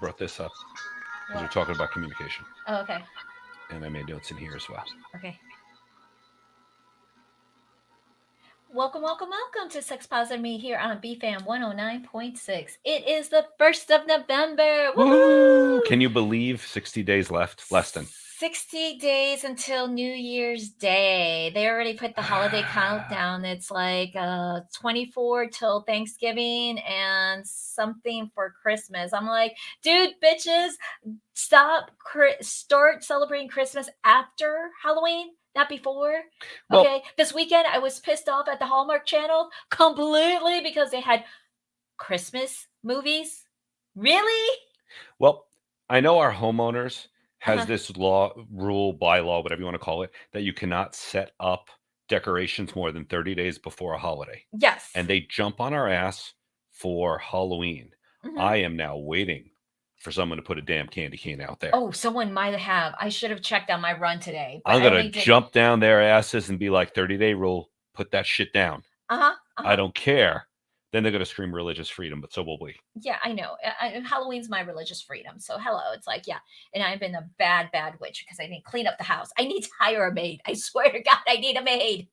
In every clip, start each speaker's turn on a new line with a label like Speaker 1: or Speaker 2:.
Speaker 1: brought this up because we're
Speaker 2: What?
Speaker 1: talking about communication,
Speaker 2: Oh, okay.
Speaker 1: and I made notes in here as well.
Speaker 2: Okay. Welcome, welcome, welcome to Sex Positive Me here on BFAM 109.6. It is the 1st of November.
Speaker 1: Woohoo!
Speaker 2: Woohoo!
Speaker 1: Can you believe 60 days left? Less than.
Speaker 2: 60 days until New Year's Day. They already put the holiday countdown. It's like 24 till Thanksgiving and something for Christmas. I'm like, dude, bitches, start celebrating Christmas after Halloween, not before.
Speaker 1: Well,
Speaker 2: Okay, this weekend I was pissed off at the Hallmark Channel completely because they had Christmas movies. Really?
Speaker 1: well, I know our homeowners has
Speaker 2: Uh-huh.
Speaker 1: this law, rule, bylaw, whatever you want to call it, that you cannot set up decorations more than 30 days before a holiday.
Speaker 2: Yes.
Speaker 1: And they jump on our ass for Halloween.
Speaker 2: Hmm.
Speaker 1: I am now waiting for someone to put a damn candy cane out there.
Speaker 2: Oh, someone might have. I should have checked on my run today, but
Speaker 1: I'm
Speaker 2: I
Speaker 1: going to
Speaker 2: only did.
Speaker 1: jump down their asses and be like, 30-day rule, put that shit down.
Speaker 2: Uh huh. Uh
Speaker 1: I
Speaker 2: huh.
Speaker 1: don't care. Then they're going to scream religious freedom, but so will we.
Speaker 2: Yeah, I know. Halloween's my religious freedom. So hello, it's like yeah, and I've been a bad, bad witch because I didn't clean up the house. I need to hire a maid. I swear to God, I need a maid.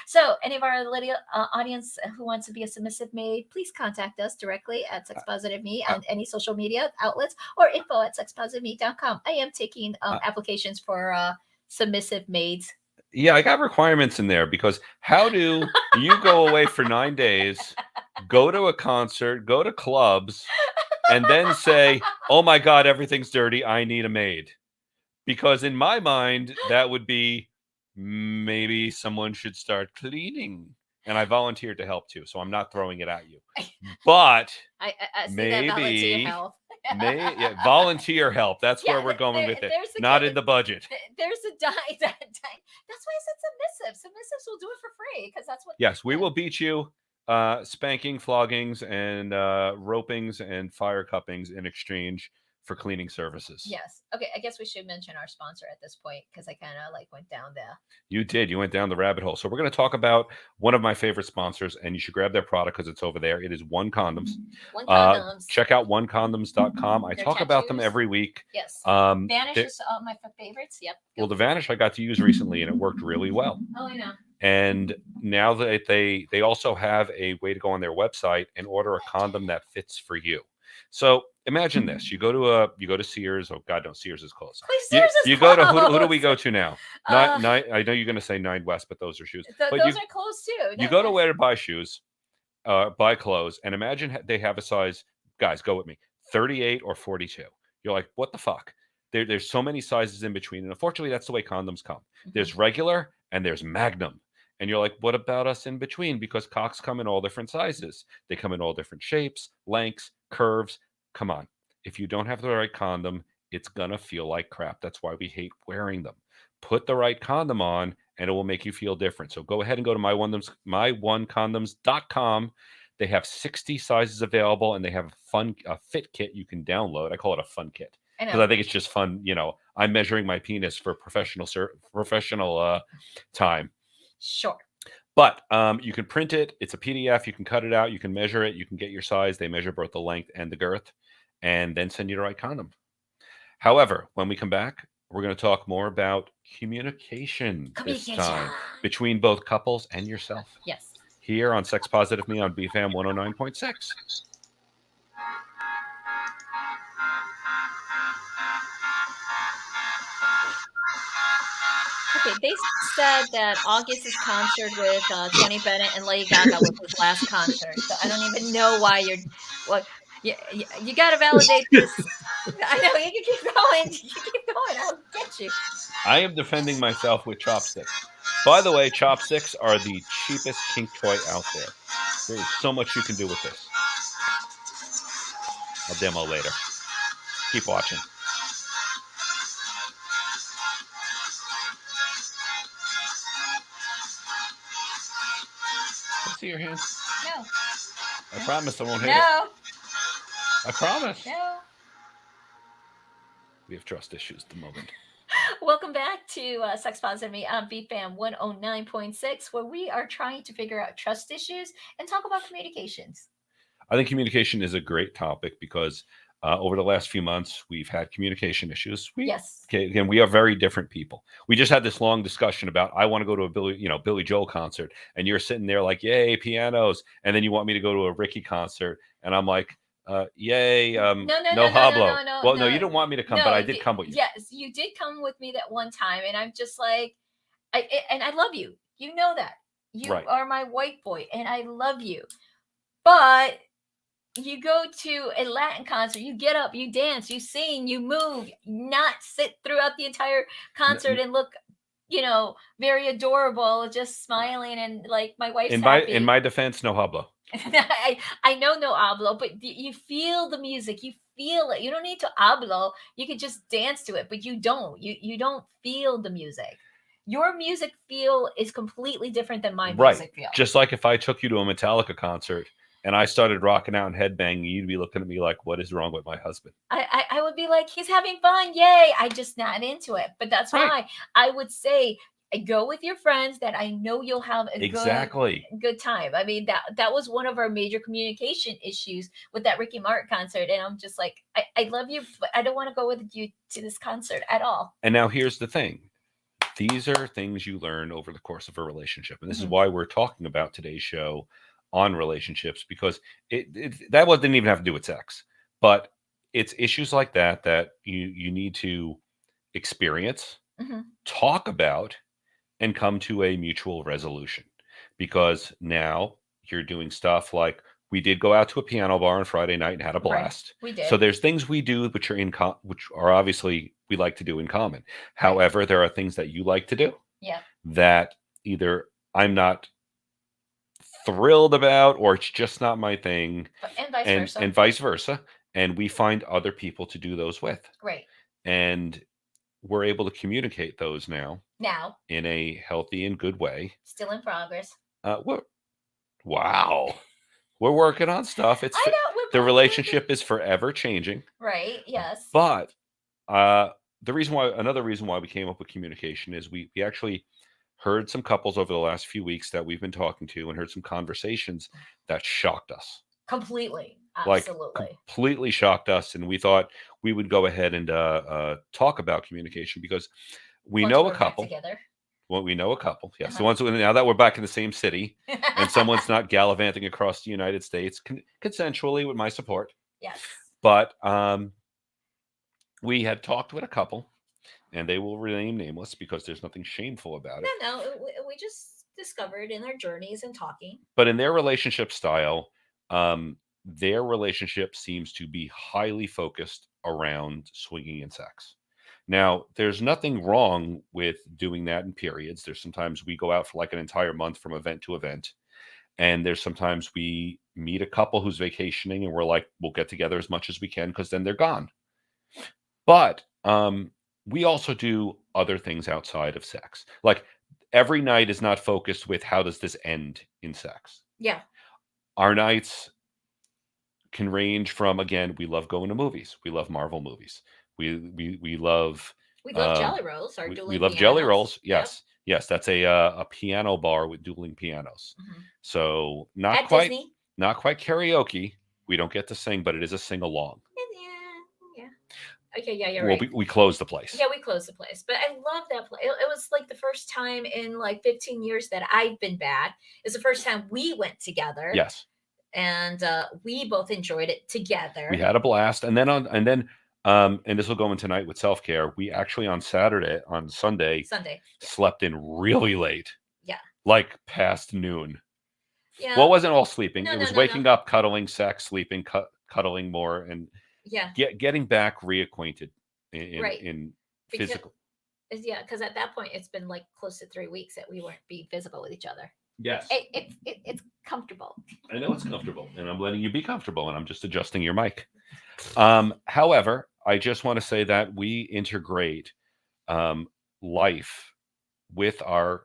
Speaker 2: So, any of our little audience who wants to be a submissive maid, please contact us directly at Sex Positive Me
Speaker 1: Uh,
Speaker 2: on any social media outlets or info@sexpositiveme.com. I am taking
Speaker 1: uh,
Speaker 2: applications for submissive maids.
Speaker 1: yeah, I got requirements in there because how do you go away for 9 days, go to a concert, go to clubs, and then say, oh my God, everything's dirty. I need a maid. Because in my mind, that would be maybe someone should start cleaning. And I volunteered to help too. So I'm not throwing it at you. But
Speaker 2: I see that volunteer
Speaker 1: maybe,
Speaker 2: health.
Speaker 1: yeah, volunteer help. That's
Speaker 2: Yeah,
Speaker 1: where we're going with it.
Speaker 2: there's a
Speaker 1: Not in the budget.
Speaker 2: there's a that's why I said submissive. Submissives will do it for free because that's what.
Speaker 1: Yes, we will beat you spanking, floggings, and ropings and fire cuppings in exchange for cleaning services.
Speaker 2: Yes. Okay. I guess we should mention our sponsor at this point because I kind of like went down there.
Speaker 1: You did. You went down the rabbit hole. So we're going to talk about one of my favorite sponsors, and you should grab their product because it's over there. It is One Condoms.
Speaker 2: One condoms.
Speaker 1: Check out onecondoms.com. I
Speaker 2: Their
Speaker 1: talk about them
Speaker 2: tattoos.
Speaker 1: every week.
Speaker 2: Yes.
Speaker 1: Um,
Speaker 2: Vanish
Speaker 1: they-
Speaker 2: is my favorites. Yep.
Speaker 1: well, the Vanish I got to use recently, and it worked really well.
Speaker 2: Oh, I know.
Speaker 1: And now that they also have a way to go on their website and order a condom that fits for you. So imagine this: you go to Sears. Oh God, no, Sears is closed.
Speaker 2: Wait, Sears is
Speaker 1: You go to
Speaker 2: closed.
Speaker 1: who do we go to now? Nine. I know you're going to say Nine West, but those are shoes. But
Speaker 2: those are closed too.
Speaker 1: you go to where to buy shoes, buy clothes, and imagine they have a size. Guys, go with me: 38 or 42. You're like, what the fuck? There's so many sizes in between, and unfortunately, that's the way condoms come. There's regular and there's Magnum. And you're like, what about us in between? Because cocks come in all different sizes. They come in all different shapes, lengths, curves. Come on. If you don't have the right condom, it's going to feel like crap. That's why we hate wearing them. Put the right condom on and it will make you feel different. So go ahead and go to myonecondoms.com. They have 60 sizes available and they have a fit kit you can download. I call it a fun kit because I think it's just fun. I'm measuring my penis for professional time.
Speaker 2: Sure.
Speaker 1: But you can print it. It's a PDF. You can cut it out. You can measure it. You can get your size. They measure both the length and the girth and then send you the right condom. However, when we come back, we're going to talk more about communication this time between both couples and yourself.
Speaker 2: Yes.
Speaker 1: Here on Sex Positive Me on BFAM 109.6.
Speaker 2: Okay, they said that August's concert with Tony Bennett and Lady Gaga was his last concert. So I don't even know why you're. What you got to validate this. I know you can keep going. You keep going. I'll get you.
Speaker 1: I am defending myself with chopsticks. By the way, chopsticks are the cheapest kink toy out there. There is so much you can do with this. I'll demo later. Keep watching. Can I see your hands?
Speaker 2: No.
Speaker 1: I promise I won't hit it.
Speaker 2: No.
Speaker 1: I promise.
Speaker 2: No.
Speaker 1: We have trust issues at the moment.
Speaker 2: Welcome back to Sex Positive Me on BFAM 109.6, where we are trying to figure out trust issues and talk about communications.
Speaker 1: I think communication is a great topic because Over the last few months, we've had communication issues.
Speaker 2: Yes.
Speaker 1: Okay, again, we are very different people. We just had this long discussion about I want to go to a Billy Joel concert, and you're sitting there like, yay, pianos, and then you want me to go to a Ricky concert, and I'm like, yay,
Speaker 2: No, no,
Speaker 1: no
Speaker 2: no, no, no,
Speaker 1: hablo.
Speaker 2: no, no,
Speaker 1: Well, no, you
Speaker 2: no,
Speaker 1: didn't want me to come, but
Speaker 2: no.
Speaker 1: I did come with you.
Speaker 2: Yes, you did come with me that one time, and I'm just like, and I love you. You know that. You
Speaker 1: Right.
Speaker 2: are my white boy, and I love you. But you go to a Latin concert, you get up, you dance, you sing, you move, not sit throughout the entire concert and look, very adorable, just smiling and like my wife's
Speaker 1: In
Speaker 2: happy.
Speaker 1: my defense, no hablo.
Speaker 2: I know no hablo, but you feel the music, you feel it. You don't need to hablo. You can just dance to it, but you don't. You don't feel the music. Your music feel is completely different than my
Speaker 1: Right.
Speaker 2: music feel.
Speaker 1: Just like if I took you to a Metallica concert and I started rocking out and headbanging, you'd be looking at me like, what is wrong with my husband?
Speaker 2: I would be like, he's having fun, yay! I just not into it, but that's
Speaker 1: Right.
Speaker 2: why I would say go with your friends that I know you'll have a
Speaker 1: Exactly.
Speaker 2: good time. I mean that was one of our major communication issues with that Ricky Martin concert, and I'm just like, I love you, but I don't want to go with you to this concert at all.
Speaker 1: And now here's the thing. These are things you learn over the course of a relationship. And this is
Speaker 2: Mhm.
Speaker 1: why we're talking about today's show on relationships, because that didn't even have to do with sex, but it's issues like that that you need to experience,
Speaker 2: Mhm.
Speaker 1: talk about, and come to a mutual resolution. Because now you're doing stuff like we did go out to a piano bar on Friday night and had a
Speaker 2: Right.
Speaker 1: blast.
Speaker 2: We
Speaker 1: So
Speaker 2: did.
Speaker 1: there's things we do which are which are obviously we like to do in common.
Speaker 2: Right.
Speaker 1: However, there are things that you like to do
Speaker 2: Yeah.
Speaker 1: that either I'm not thrilled about or it's just not my thing,
Speaker 2: And vice
Speaker 1: and
Speaker 2: versa.
Speaker 1: vice versa. And we find other people to do those with.
Speaker 2: Great.
Speaker 1: And we're able to communicate those now
Speaker 2: Now,
Speaker 1: in a healthy and good way.
Speaker 2: still in progress.
Speaker 1: What? Wow. We're working on stuff.
Speaker 2: I know we're
Speaker 1: The
Speaker 2: both working.
Speaker 1: relationship is forever changing.
Speaker 2: Right. Yes.
Speaker 1: But another reason why we came up with communication is we actually heard some couples over the last few weeks that we've been talking to and heard some conversations that shocked us.
Speaker 2: Completely.
Speaker 1: Like
Speaker 2: Absolutely.
Speaker 1: completely shocked us, and we thought we would go ahead and talk about communication because we
Speaker 2: Once
Speaker 1: know a
Speaker 2: we're back
Speaker 1: couple.
Speaker 2: together.
Speaker 1: Well, we know a couple, yes. The
Speaker 2: Uh-huh.
Speaker 1: ones now that we're back in the same city, and someone's not gallivanting across the United States consensually with my support.
Speaker 2: Yes.
Speaker 1: But we had talked with a couple, and they will remain nameless because there's nothing shameful about it.
Speaker 2: No, we just discovered in our journeys and talking.
Speaker 1: But in their relationship style, their relationship seems to be highly focused around swinging and sex. Now, there's nothing wrong with doing that in periods. There's sometimes we go out for like an entire month from event to event. And there's sometimes we meet a couple who's vacationing and we're like, we'll get together as much as we can because then they're gone. But we also do other things outside of sex. Like every night is not focused with how does this end in sex.
Speaker 2: Yeah.
Speaker 1: Our nights can range from, again, we love going to movies. We love Marvel movies. We love
Speaker 2: We love Jelly Rolls, our
Speaker 1: we
Speaker 2: dueling
Speaker 1: love jelly
Speaker 2: pianos.
Speaker 1: rolls.
Speaker 2: Yep.
Speaker 1: Yes, that's a piano bar with dueling pianos.
Speaker 2: Mhm.
Speaker 1: So
Speaker 2: At Disney.
Speaker 1: not quite karaoke. We don't get to sing, but it is a sing along.
Speaker 2: Yeah. Okay, yeah, you're
Speaker 1: Well,
Speaker 2: right.
Speaker 1: we close the place.
Speaker 2: Yeah, we closed the place, but I love that place. It was like the first time in like 15 years that I've been back. It's the first time we went together.
Speaker 1: Yes,
Speaker 2: And we both enjoyed it together.
Speaker 1: we had a blast, and then and this will go in tonight with self care. We actually on Sunday slept in really late.
Speaker 2: Yeah.
Speaker 1: Like past noon.
Speaker 2: Yeah.
Speaker 1: Well, it wasn't all sleeping.
Speaker 2: No,
Speaker 1: It was
Speaker 2: no,
Speaker 1: waking up, cuddling, sex, sleeping, cuddling more, and
Speaker 2: yeah,
Speaker 1: getting back reacquainted
Speaker 2: right.
Speaker 1: in
Speaker 2: Because,
Speaker 1: physical.
Speaker 2: yeah, because at that point it's been like close to 3 weeks that we weren't being visible with each other.
Speaker 1: Yes,
Speaker 2: It's comfortable.
Speaker 1: I know it's comfortable, and I'm letting you be comfortable, and I'm just adjusting your mic. However, I just want to say that we integrate life with our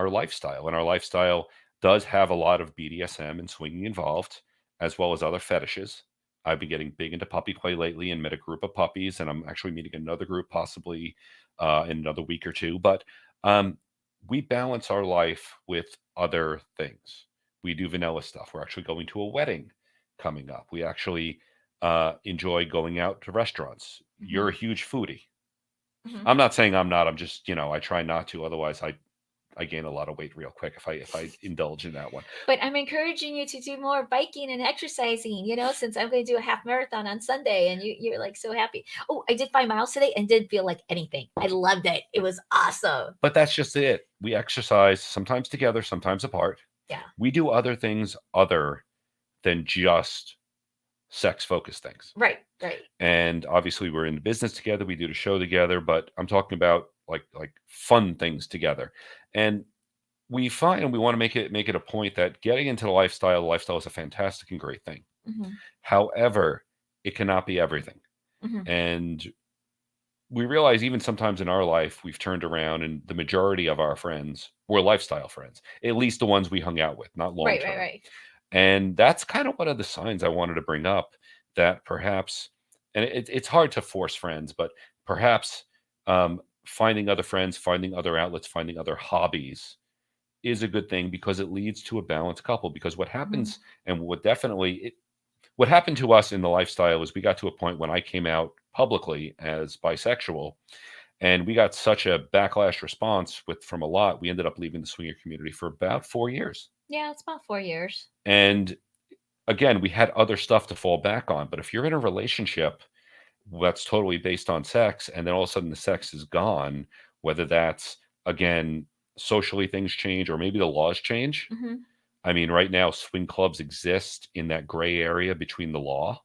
Speaker 1: lifestyle, and our lifestyle does have a lot of BDSM and swinging involved, as well as other fetishes. I've been getting big into puppy play lately and met a group of puppies, and I'm actually meeting another group possibly in another week or two. But we balance our life with other things. We do vanilla stuff. We're actually going to a wedding coming up. We actually enjoy going out to restaurants. You're
Speaker 2: Hmm.
Speaker 1: a huge foodie.
Speaker 2: Hmm.
Speaker 1: I'm not saying I'm not. I'm just, I try not to. Otherwise, I gain a lot of weight real quick if I indulge in that one.
Speaker 2: But I'm encouraging you to do more biking and exercising, since I'm going to do a half marathon on Sunday and you're like so happy. Oh, I did 5 miles today and didn't feel like anything. I loved it. It was awesome.
Speaker 1: But that's just it. We exercise sometimes together, sometimes apart.
Speaker 2: Yeah.
Speaker 1: We do other things other than just sex focused things.
Speaker 2: Right. Right.
Speaker 1: And obviously we're in the business together, we do the show together, but I'm talking about like fun things together. And we find we want to make it a point that getting into the lifestyle is a fantastic and great thing.
Speaker 2: Hmm.
Speaker 1: However, it cannot be everything.
Speaker 2: Hmm.
Speaker 1: And we realize even sometimes in our life we've turned around and the majority of our friends were lifestyle friends, at least the ones we hung out with, not long
Speaker 2: Right. Right.
Speaker 1: term.
Speaker 2: Right.
Speaker 1: And that's kind of one of the signs I wanted to bring up, that perhaps, and it's hard to force friends, but perhaps finding other friends, finding other outlets, finding other hobbies is a good thing because it leads to a balanced couple. Because what
Speaker 2: Hmm.
Speaker 1: happens, and what happened to us in the lifestyle is we got to a point when I came out publicly as bisexual, and we got such a backlash response from a lot. We ended up leaving the swinger community for about 4 years.
Speaker 2: Yeah, it's about 4 years.
Speaker 1: And again, we had other stuff to fall back on. But if you're in a relationship that's totally based on sex, and then all of a sudden the sex is gone, whether that's, again, socially things change or maybe the laws change.
Speaker 2: Hmm.
Speaker 1: I mean, right now, swing clubs exist in that gray area between the law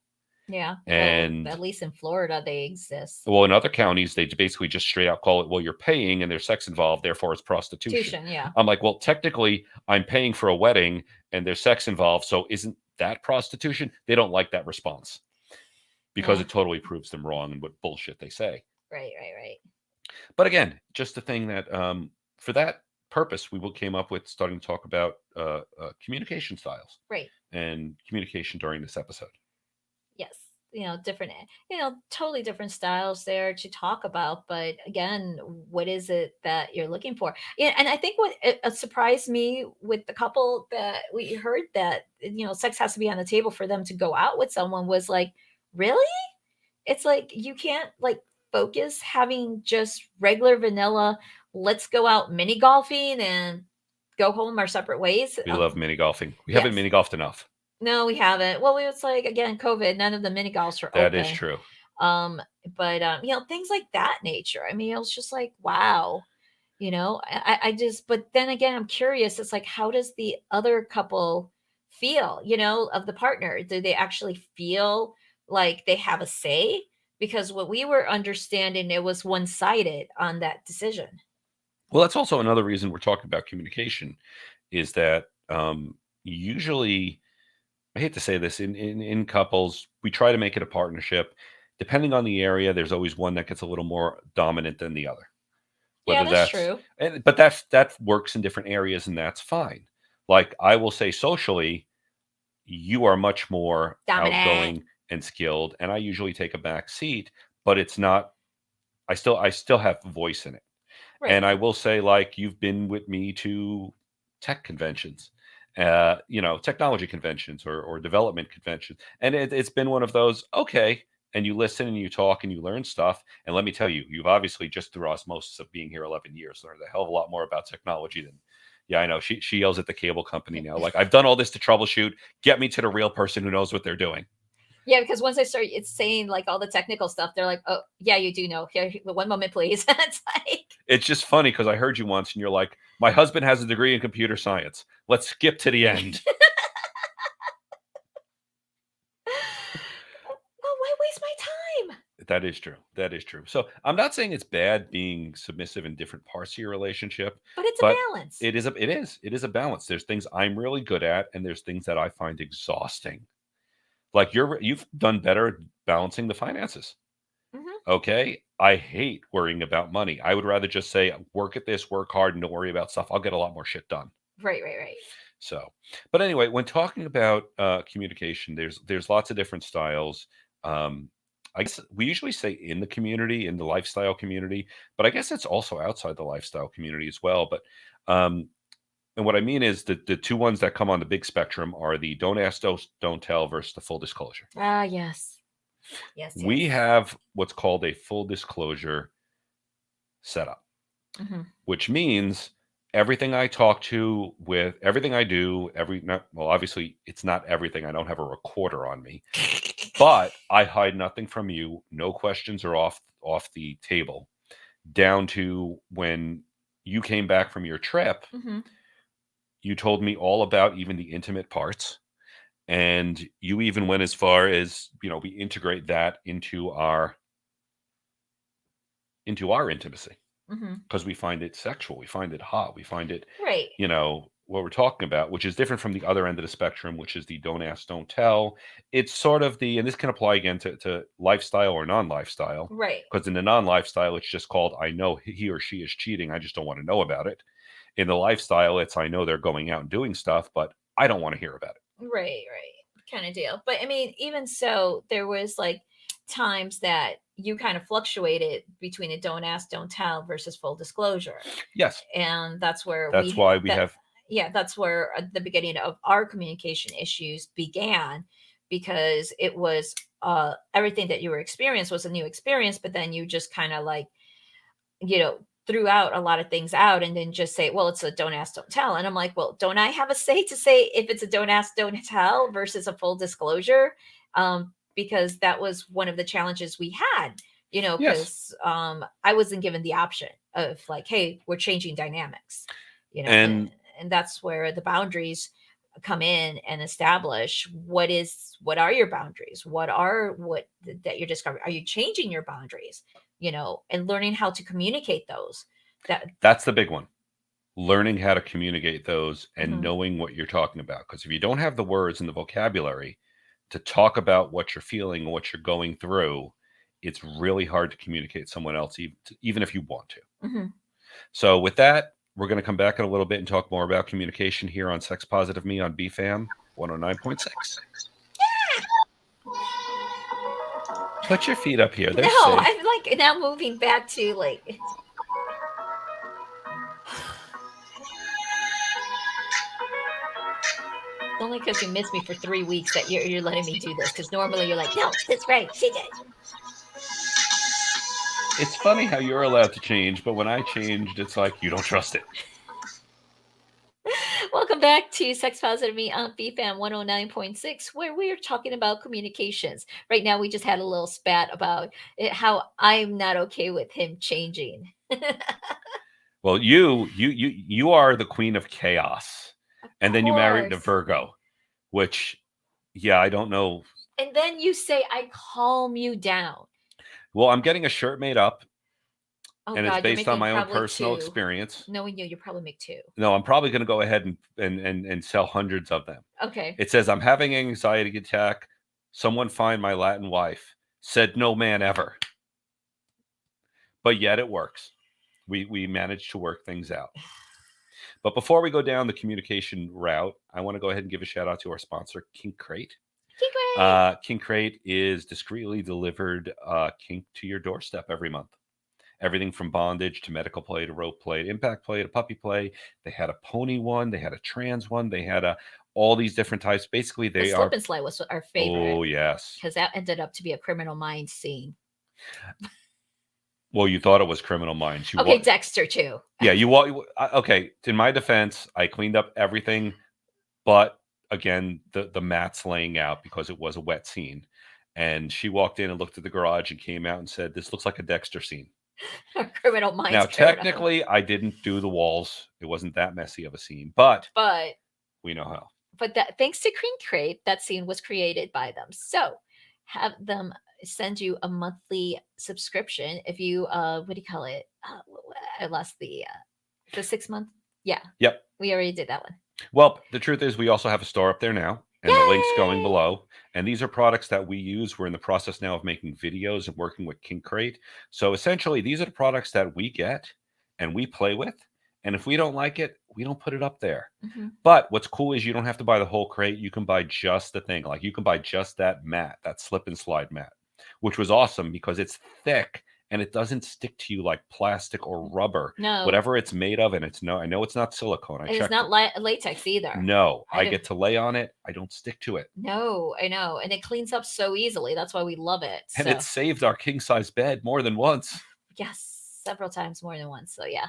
Speaker 2: Yeah. Well,
Speaker 1: and,
Speaker 2: at least in Florida, they exist.
Speaker 1: well, in other counties, they basically just straight out call it, well, you're paying and there's sex involved, therefore it's prostitution.
Speaker 2: Tuition. Yeah.
Speaker 1: I'm like, well, technically, I'm paying for a wedding and there's sex involved. So isn't that prostitution? They don't like that response because
Speaker 2: Yeah.
Speaker 1: it totally proves them wrong and what bullshit they say.
Speaker 2: Right. Right. Right.
Speaker 1: But again, just a thing that for that purpose, came up with starting to talk about communication styles
Speaker 2: Right.
Speaker 1: and communication during this episode.
Speaker 2: Yes. Different, totally different styles there to talk about. But again, what is it that you're looking for? Yeah. And I think what surprised me with the couple that we heard that, sex has to be on the table for them to go out with someone was like, really? It's like you can't like focus having just regular vanilla, let's go out mini golfing and go home our separate ways.
Speaker 1: We love mini golfing. We haven't
Speaker 2: Yes.
Speaker 1: mini golfed enough.
Speaker 2: No, we haven't. Well, we was like again, COVID, none of the mini golfs were
Speaker 1: That is
Speaker 2: open.
Speaker 1: true.
Speaker 2: But things like that nature. I mean, it was just like, wow. I just, but then again, I'm curious. It's like, how does the other couple feel, of the partner? Do they actually feel like they have a say? Because what we were understanding, it was one sided on that decision.
Speaker 1: Well, that's also another reason we're talking about communication is that usually, I hate to say this, in couples, we try to make it a partnership. Depending on the area, there's always one that gets a little more dominant than the other.
Speaker 2: Yeah,
Speaker 1: Whether
Speaker 2: that's
Speaker 1: that's,
Speaker 2: true.
Speaker 1: but that works in different areas, and that's fine. Like I will say, socially, you are much more
Speaker 2: Dominant.
Speaker 1: outgoing and skilled, and I usually take a back seat. But it's not. I still have voice in it.
Speaker 2: Right.
Speaker 1: And I will say, like, you've been with me to tech conventions, technology conventions or development conventions. And it's been one of those, okay. And you listen and you talk and you learn stuff. And let me tell you, you've obviously just through osmosis of being here 11 years learned a hell of a lot more about technology than, yeah, I know. She yells at the cable company now, like, I've done all this to troubleshoot. Get me to the real person who knows what they're doing.
Speaker 2: Yeah, because once I start it's saying like all the technical stuff, they're like, "Oh, yeah, you do know. Here, one moment, please." It's like,
Speaker 1: It's just funny because I heard you once and you're like, my husband has a degree in computer science. Let's skip to the end.
Speaker 2: well, why waste my time?
Speaker 1: That is true. That is true. So I'm not saying it's bad being submissive in different parts of your relationship,
Speaker 2: But it's a
Speaker 1: but
Speaker 2: balance.
Speaker 1: it is a balance. There's things I'm really good at, and there's things that I find exhausting. Like you've done better at balancing the finances.
Speaker 2: Hmm.
Speaker 1: Okay. I hate worrying about money. I would rather just say, work at this, work hard, and don't worry about stuff. I'll get a lot more shit done.
Speaker 2: Right, right, right.
Speaker 1: So, but anyway, when talking about communication, there's lots of different styles. Um, I guess we usually say in the community, in the lifestyle community, but I guess it's also outside the lifestyle community as well. But and what I mean is that the two ones that come on the big spectrum are the don't ask, don't tell versus the full disclosure.
Speaker 2: Ah, yes. Yes,
Speaker 1: We
Speaker 2: yes.
Speaker 1: have what's called a full disclosure setup,
Speaker 2: Hmm.
Speaker 1: which means everything I talk to with everything I do, well, obviously it's not everything. I don't have a recorder on me, but I hide nothing from you. No questions are off the table. Down to when you came back from your trip,
Speaker 2: Hmm.
Speaker 1: you told me all about even the intimate parts. And you even went as far as, we integrate that into our intimacy
Speaker 2: Hmm.
Speaker 1: because we find it sexual, we find it hot, we find it,
Speaker 2: Right.
Speaker 1: what we're talking about, which is different from the other end of the spectrum, which is the don't ask, don't tell. It's sort of and this can apply again to lifestyle or non-lifestyle,
Speaker 2: Right.
Speaker 1: because in the non-lifestyle, it's just called, I know he or she is cheating, I just don't want to know about it. In the lifestyle, it's, I know they're going out and doing stuff, but I don't want to hear about it.
Speaker 2: Right. Right. Kind of deal. But I mean, even so, there was like times that you kind of fluctuated between a don't ask, don't tell versus full disclosure.
Speaker 1: Yes,
Speaker 2: And that's where
Speaker 1: that's why we have.
Speaker 2: yeah, that's where the beginning of our communication issues began, because it was everything that you were experienced was a new experience, but then you just kind of like, threw out a lot of things out and then just say, well, it's a don't ask, don't tell. And I'm like, well, don't I have a say to say if it's a don't ask, don't tell versus a full disclosure? Because that was one of the challenges we had,
Speaker 1: Yes,
Speaker 2: because I wasn't given the option of like, hey, we're changing dynamics, and
Speaker 1: and
Speaker 2: that's where the boundaries come in and establish what are your boundaries, that you're discovering, are you changing your boundaries, and learning how to communicate those. That.
Speaker 1: that's the big one. Learning how to communicate those and
Speaker 2: Mhm.
Speaker 1: knowing what you're talking about. Because if you don't have the words and the vocabulary to talk about what you're feeling and what you're going through, it's really hard to communicate someone else, even if you want to.
Speaker 2: Mhm.
Speaker 1: So, with that, we're going to come back in a little bit and talk more about communication here on Sex Positive Me on BFAM 109.6. Put your feet up here. They're
Speaker 2: No,
Speaker 1: safe.
Speaker 2: I'm like now moving back to like, only because you missed me for 3 weeks that you're letting me do this, because normally you're like, no, that's right, she did.
Speaker 1: It's funny how you're allowed to change, but when I changed, it's like you don't trust it.
Speaker 2: Welcome back to Sex Positive Me on BFAM 109.6, where we are talking about communications. Right now, we just had a little spat about how I'm not okay with him changing.
Speaker 1: Well, you are the queen of chaos,
Speaker 2: Of
Speaker 1: and then you married a
Speaker 2: course.
Speaker 1: Virgo, which, yeah, I don't know.
Speaker 2: And then you say, I calm you down.
Speaker 1: Well, I'm getting a shirt made up,
Speaker 2: Oh
Speaker 1: and it's
Speaker 2: God, you're
Speaker 1: based on
Speaker 2: making
Speaker 1: my own
Speaker 2: probably
Speaker 1: personal
Speaker 2: two.
Speaker 1: experience.
Speaker 2: Knowing you probably make two.
Speaker 1: No, I'm probably going to go ahead and sell hundreds of them.
Speaker 2: Okay.
Speaker 1: It says, "I'm having anxiety attack. Someone find my Latin wife." Said no man ever, but yet it works. We managed to work things out. But before we go down the communication route, I want to go ahead and give a shout out to our sponsor, Kink Crate.
Speaker 2: Great.
Speaker 1: Kink Crate is discreetly delivered kink to your doorstep every month. Everything from bondage to medical play to rope play, to impact play to puppy play. They had a pony one, they had a trans one, they had all these different types. Basically,
Speaker 2: The
Speaker 1: they
Speaker 2: slip
Speaker 1: are.
Speaker 2: and slide was our favorite,
Speaker 1: Oh yes.
Speaker 2: because that ended up to be a Criminal Minds scene.
Speaker 1: Well, you thought it was Criminal Minds.
Speaker 2: Okay, Dexter too.
Speaker 1: Yeah, you walk. Okay, in my defense, I cleaned up everything, but again, the mats laying out because it was a wet scene. And she walked in and looked at the garage and came out and said, "This looks like a Dexter scene."
Speaker 2: Criminal Minds
Speaker 1: Now,
Speaker 2: paranoid.
Speaker 1: technically, I didn't do the walls. It wasn't that messy of a scene, but
Speaker 2: But
Speaker 1: we know how.
Speaker 2: that, thanks to Cream Crate, that scene was created by them. So have them send you a monthly subscription if you what do you call it? I lost the 6 month. Yeah,
Speaker 1: Yep.
Speaker 2: we already did that one.
Speaker 1: Well, the truth is, we also have a store up there now, and the link's going
Speaker 2: Yay!
Speaker 1: below. And these are products that we use. We're in the process now of making videos and working with Kink Crate. So essentially, these are the products that we get and we play with. And if we don't like it, we don't put it up there.
Speaker 2: Mhm.
Speaker 1: But what's cool is you don't have to buy the whole crate. You can buy just the thing. Like you can buy just that mat, that slip and slide mat, which was awesome because it's thick and it doesn't stick to you like plastic or rubber,
Speaker 2: No,
Speaker 1: whatever it's made of. And I know it's not silicone. I
Speaker 2: and it's
Speaker 1: checked
Speaker 2: not
Speaker 1: it.
Speaker 2: latex either.
Speaker 1: No,
Speaker 2: I
Speaker 1: I
Speaker 2: didn't.
Speaker 1: get to lay on it. I don't stick to it.
Speaker 2: No, I know, and it cleans up so easily. That's why we love it.
Speaker 1: And
Speaker 2: So
Speaker 1: it saved our king size bed more than once.
Speaker 2: yes, several times more than once. So yeah,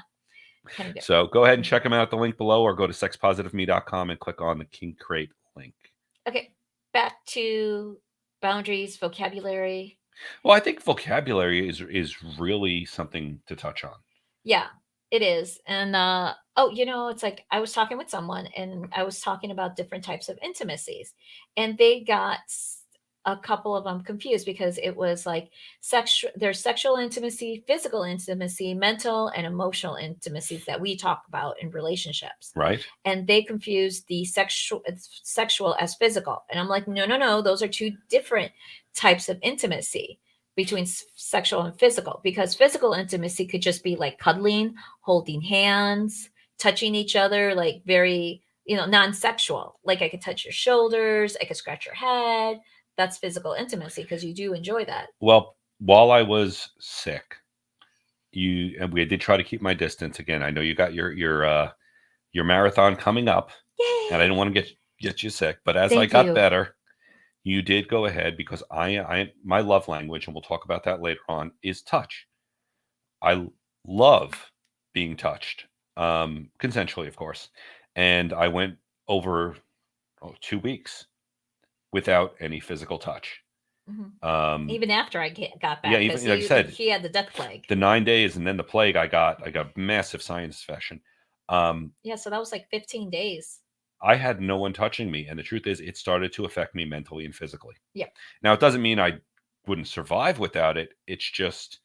Speaker 2: kind of good.
Speaker 1: So go ahead and check them out at the link below, or go to sexpositiveme.com and click on the King Crate link.
Speaker 2: Okay, back to boundaries, vocabulary.
Speaker 1: Well, I think vocabulary is really something to touch on.
Speaker 2: Yeah, it is. And oh, it's like I was talking with someone and I was talking about different types of intimacies, and they got a couple of them confused because it was like there's sexual intimacy, physical intimacy, mental and emotional intimacies that we talk about in relationships.
Speaker 1: Right?
Speaker 2: And they confuse the sexual as physical. And I'm like, no, no, no, those are two different types of intimacy between sexual and physical, because physical intimacy could just be like cuddling, holding hands, touching each other, like very, non-sexual. Like I could touch your shoulders, I could scratch your head. That's physical intimacy because you do enjoy that.
Speaker 1: Well, while I was sick, and we did try to keep my distance. Again, I know you got your marathon coming up,
Speaker 2: Yay!
Speaker 1: and I didn't want to get you sick. But as I
Speaker 2: Thank
Speaker 1: got
Speaker 2: you.
Speaker 1: better, you did go ahead, because my love language, and we'll talk about that later on, is touch. I love being touched, consensually, of course. And I went over 2 weeks without any physical touch.
Speaker 2: Mhm. Even after I got
Speaker 1: Yeah,
Speaker 2: back,
Speaker 1: even
Speaker 2: because
Speaker 1: like I said,
Speaker 2: he had the death plague.
Speaker 1: the 9 days and then the plague, I got massive sinus infection.
Speaker 2: Yeah, so that was like 15 days.
Speaker 1: I had no one touching me, and the truth is, it started to affect me mentally and physically.
Speaker 2: Yeah.
Speaker 1: Now, it doesn't mean I wouldn't survive without it. It's just,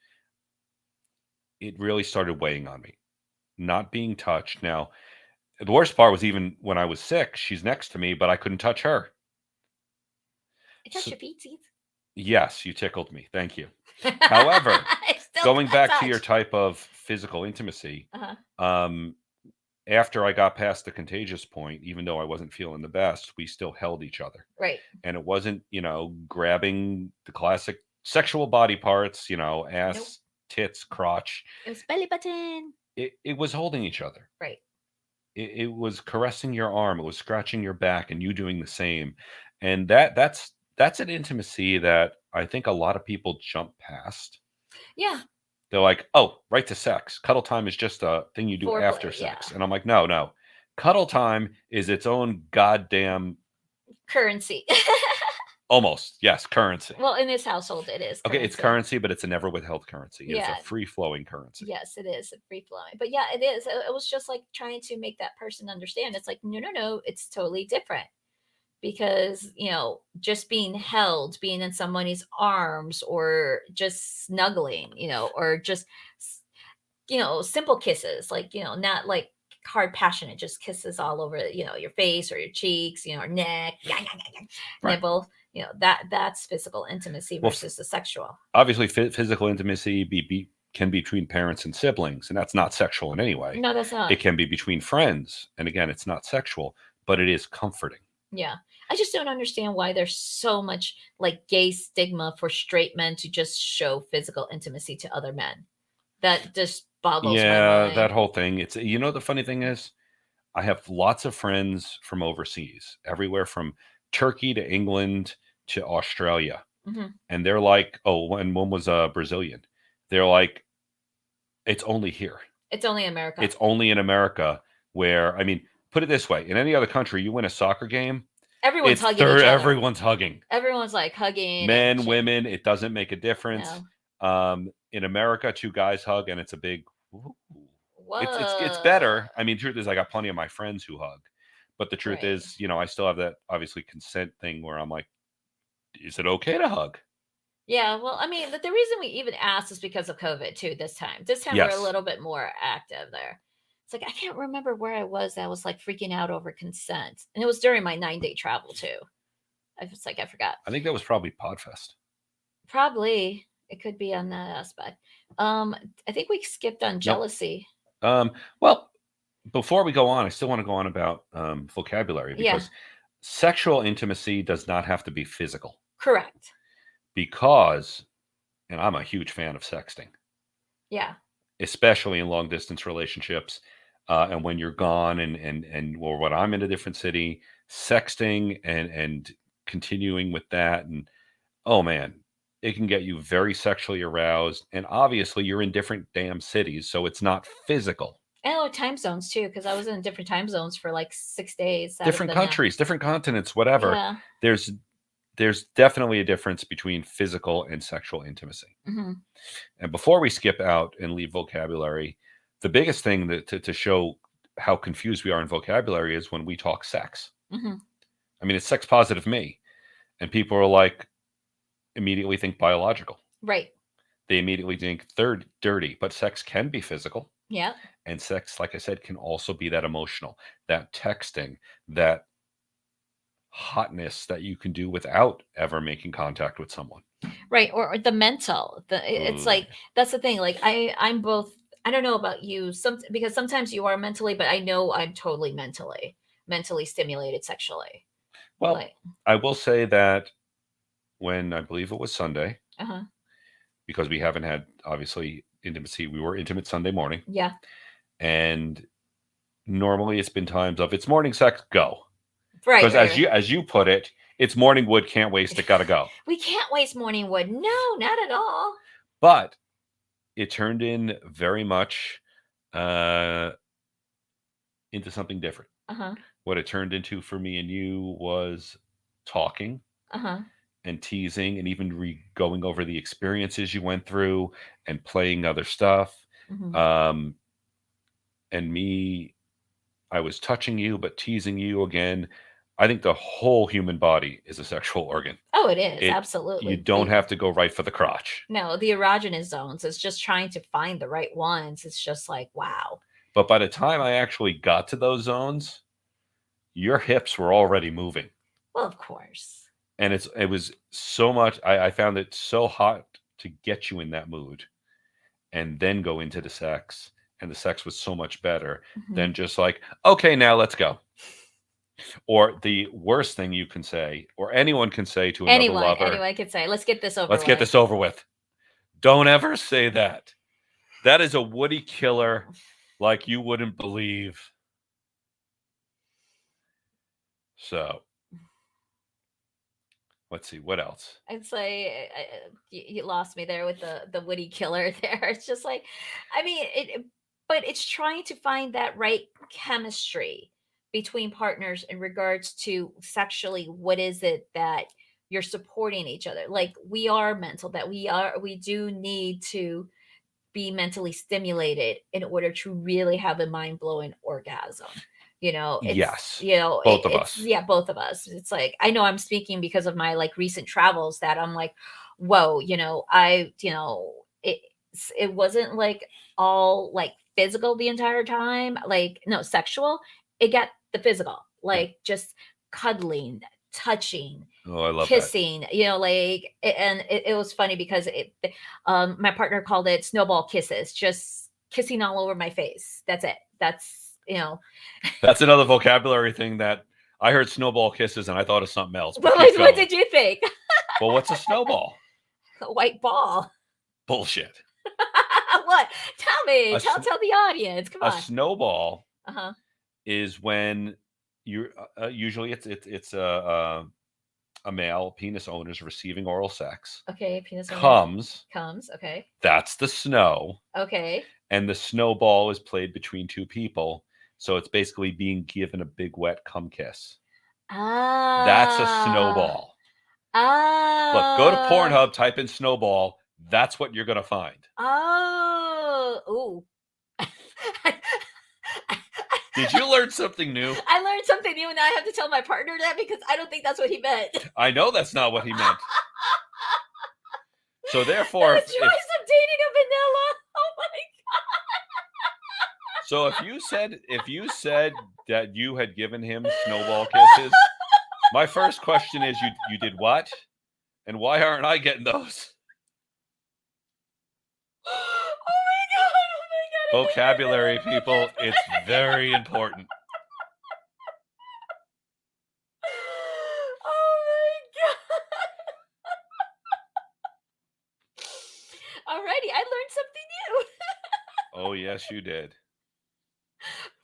Speaker 1: it really started weighing on me, not being touched. Now, the worst part was, even when I was sick, she's next to me, but I couldn't touch her.
Speaker 2: I touched
Speaker 1: So,
Speaker 2: your feetsies.
Speaker 1: yes, you tickled me. Thank you. However,
Speaker 2: It's still
Speaker 1: going
Speaker 2: a
Speaker 1: back to your
Speaker 2: touch.
Speaker 1: type of physical intimacy,
Speaker 2: Uh-huh.
Speaker 1: after I got past the contagious point, even though I wasn't feeling the best, we still held each other.
Speaker 2: Right.
Speaker 1: And it wasn't, grabbing the classic sexual body parts, ass,
Speaker 2: Nope.
Speaker 1: tits, crotch.
Speaker 2: It was belly button.
Speaker 1: It was holding each other.
Speaker 2: Right.
Speaker 1: It was caressing your arm. It was scratching your back, and you doing the same. And that's an intimacy that I think a lot of people jump past.
Speaker 2: Yeah.
Speaker 1: They're like, oh, right to sex. Cuddle time is just a thing you do after
Speaker 2: Foreplay,
Speaker 1: sex.
Speaker 2: yeah.
Speaker 1: And I'm like, no, no. Cuddle time is its own goddamn,
Speaker 2: Currency.
Speaker 1: almost, yes, currency.
Speaker 2: Well, in this household, it is.
Speaker 1: Okay, it's currency, but it's a never withheld currency. It's
Speaker 2: Yeah.
Speaker 1: a free flowing currency.
Speaker 2: Yes, it is free flowing. But yeah, it is. It was just like trying to make that person understand. It's like, no, no, no, it's totally different. Because, just being held, being in somebody's arms, or just snuggling, or just, simple kisses, like, not like hard, passionate, just kisses all over, your face or your cheeks, or neck,
Speaker 1: Right.
Speaker 2: nipple, that's physical intimacy
Speaker 1: Well,
Speaker 2: versus the sexual.
Speaker 1: Obviously, physical intimacy can be between parents and siblings, and that's not sexual in any way.
Speaker 2: No, that's not.
Speaker 1: It can be between friends, and again, it's not sexual, but it is comforting.
Speaker 2: Yeah. I just don't understand why there's so much like gay stigma for straight men to just show physical intimacy to other men. That just boggles my
Speaker 1: Yeah,
Speaker 2: mind.
Speaker 1: that whole thing. It's the funny thing is, I have lots of friends from overseas, everywhere from Turkey to England to Australia.
Speaker 2: Mhm.
Speaker 1: And they're like, oh, and one was a Brazilian. They're like, it's only here.
Speaker 2: It's only America.
Speaker 1: It's only in America where, I mean, put it this way: in any other country, you win a soccer game,
Speaker 2: Everyone's hugging each other.
Speaker 1: everyone's hugging.
Speaker 2: Everyone's like hugging.
Speaker 1: Men, women, it doesn't make a difference.
Speaker 2: No.
Speaker 1: In America, two guys hug, and it's a big. Ooh.
Speaker 2: Whoa.
Speaker 1: It's better. I mean, truth is, I got plenty of my friends who hug, but the truth
Speaker 2: Right.
Speaker 1: is, I still have that obviously consent thing where I'm like, is it okay to hug?
Speaker 2: Yeah, well, I mean, the reason we even asked is because of COVID too. This time
Speaker 1: Yes.
Speaker 2: we're a little bit more active there. It's like I can't remember where I was. That was like freaking out over consent, and it was during my 9-day travel too. It's like I forgot.
Speaker 1: I think that was probably Podfest.
Speaker 2: Probably it could be on that aspect. I think we skipped on jealousy.
Speaker 1: Well, before we go on, I still want to go on about vocabulary, because sexual intimacy does not have to be physical.
Speaker 2: Correct.
Speaker 1: Because, and I'm a huge fan of sexting.
Speaker 2: Yeah.
Speaker 1: especially in long distance relationships. And when you're gone and or when I'm in a different city, sexting and continuing with that. And oh man, it can get you very sexually aroused. And obviously you're in different damn cities, so it's not physical.
Speaker 2: And time zones too, because I was in different time zones for like 6 days out of
Speaker 1: Different
Speaker 2: the 9.
Speaker 1: countries, different continents, whatever.
Speaker 2: Yeah.
Speaker 1: There's there's definitely a difference between physical and sexual intimacy.
Speaker 2: Mm-hmm.
Speaker 1: And before we skip out and leave vocabulary, the biggest thing to show how confused we are in vocabulary is when we talk sex.
Speaker 2: Mm-hmm.
Speaker 1: I mean, it's sex positive me. And people are like, immediately think biological.
Speaker 2: Right.
Speaker 1: They immediately think third dirty, but sex can be physical.
Speaker 2: Yeah.
Speaker 1: And sex, like I said, can also be that emotional, that texting, that hotness that you can do without ever making contact with someone.
Speaker 2: Right. Or the mental. It's
Speaker 1: Ooh.
Speaker 2: like that's the thing. Like I'm both. I don't know about you. Because sometimes you are mentally, but I know I'm totally mentally stimulated sexually.
Speaker 1: Well,
Speaker 2: Like,
Speaker 1: I will say that when I believe it was Sunday,
Speaker 2: uh-huh.
Speaker 1: because we haven't had obviously intimacy, we were intimate Sunday morning.
Speaker 2: Yeah.
Speaker 1: And normally it's been times of it's morning sex, go.
Speaker 2: Right,
Speaker 1: Because
Speaker 2: right, right.
Speaker 1: as you put it, it's morning wood, can't waste it, gotta go.
Speaker 2: We can't waste morning wood. No, not at all.
Speaker 1: But it turned in very much uh, into something different.
Speaker 2: Uh-huh.
Speaker 1: What it turned into for me and you was talking
Speaker 2: Uh-huh.
Speaker 1: and teasing and even going over the experiences you went through and playing other stuff.
Speaker 2: Mm-hmm.
Speaker 1: Um, and me, I was touching you, but teasing you again. I think the whole human body is a sexual organ.
Speaker 2: Oh, it is.
Speaker 1: It You
Speaker 2: Absolutely.
Speaker 1: don't have to go right for the crotch.
Speaker 2: No, the erogenous zones. It's just trying to find the right ones. It's just like, wow.
Speaker 1: But by the time I actually got to those zones, your hips were already moving.
Speaker 2: Well, of course.
Speaker 1: And it was so much I found it so hot to get you in that mood and then go into the sex. And the sex was so much better
Speaker 2: Mm-hmm.
Speaker 1: than just like, okay, now let's go. Or the worst thing you can say, or anyone can say to another lover,
Speaker 2: Anyone could say, let's get this over
Speaker 1: let's
Speaker 2: with.
Speaker 1: get this over with. Don't ever say that. That is a woody killer like you wouldn't believe. So, let's see, what else?
Speaker 2: I'd say you lost me there with the witty killer there. It's just like, I mean, but it's trying to find that right chemistry between partners in regards to sexually. What is it that you're supporting each other? Like we are mental, that we do need to be mentally stimulated in order to really have a mind blowing orgasm.
Speaker 1: Yes, both of
Speaker 2: It's
Speaker 1: us.
Speaker 2: yeah, both of us. It's like I know I'm speaking because of my like recent travels that I'm like, whoa, it wasn't like all like physical the entire time, like no sexual. It got the physical,
Speaker 1: Yeah.
Speaker 2: like just cuddling, touching,
Speaker 1: Oh, I love that.
Speaker 2: kissing, and it was funny because my partner called it snowball kisses, just kissing all over my face. That's it.
Speaker 1: That's another vocabulary thing that I heard snowball kisses and I thought of something else. But
Speaker 2: What,
Speaker 1: keep
Speaker 2: what
Speaker 1: going.
Speaker 2: did you think?
Speaker 1: Well, what's a snowball?
Speaker 2: A white ball.
Speaker 1: Bullshit.
Speaker 2: What? Tell me.
Speaker 1: A,
Speaker 2: Tell the audience. Come
Speaker 1: a
Speaker 2: on.
Speaker 1: snowball
Speaker 2: Uh-huh.
Speaker 1: is when you usually it's a male penis owner's receiving oral sex.
Speaker 2: Okay, penis owner
Speaker 1: Comes.
Speaker 2: comes. Okay.
Speaker 1: That's the snow.
Speaker 2: Okay.
Speaker 1: And the snowball is played between two people. So it's basically being given a big wet cum kiss. That's a
Speaker 2: Ah.
Speaker 1: snowball. Look, go to
Speaker 2: Ah.
Speaker 1: Pornhub, type in snowball. That's what you're going to find.
Speaker 2: Oh. Ooh.
Speaker 1: Did you learn something new?
Speaker 2: I learned something new, and now I have to tell my partner that because I don't think that's what he meant.
Speaker 1: I know that's not what he meant. So therefore,
Speaker 2: The choice of dating a vanilla. Oh my
Speaker 1: so if you said that you had given him snowball kisses, my first question is you did what? And why aren't I getting those?
Speaker 2: Oh my god! Oh my god!
Speaker 1: Vocabulary, people, it's very important.
Speaker 2: Oh my god! Alrighty, I learned something new.
Speaker 1: Oh, yes, you did.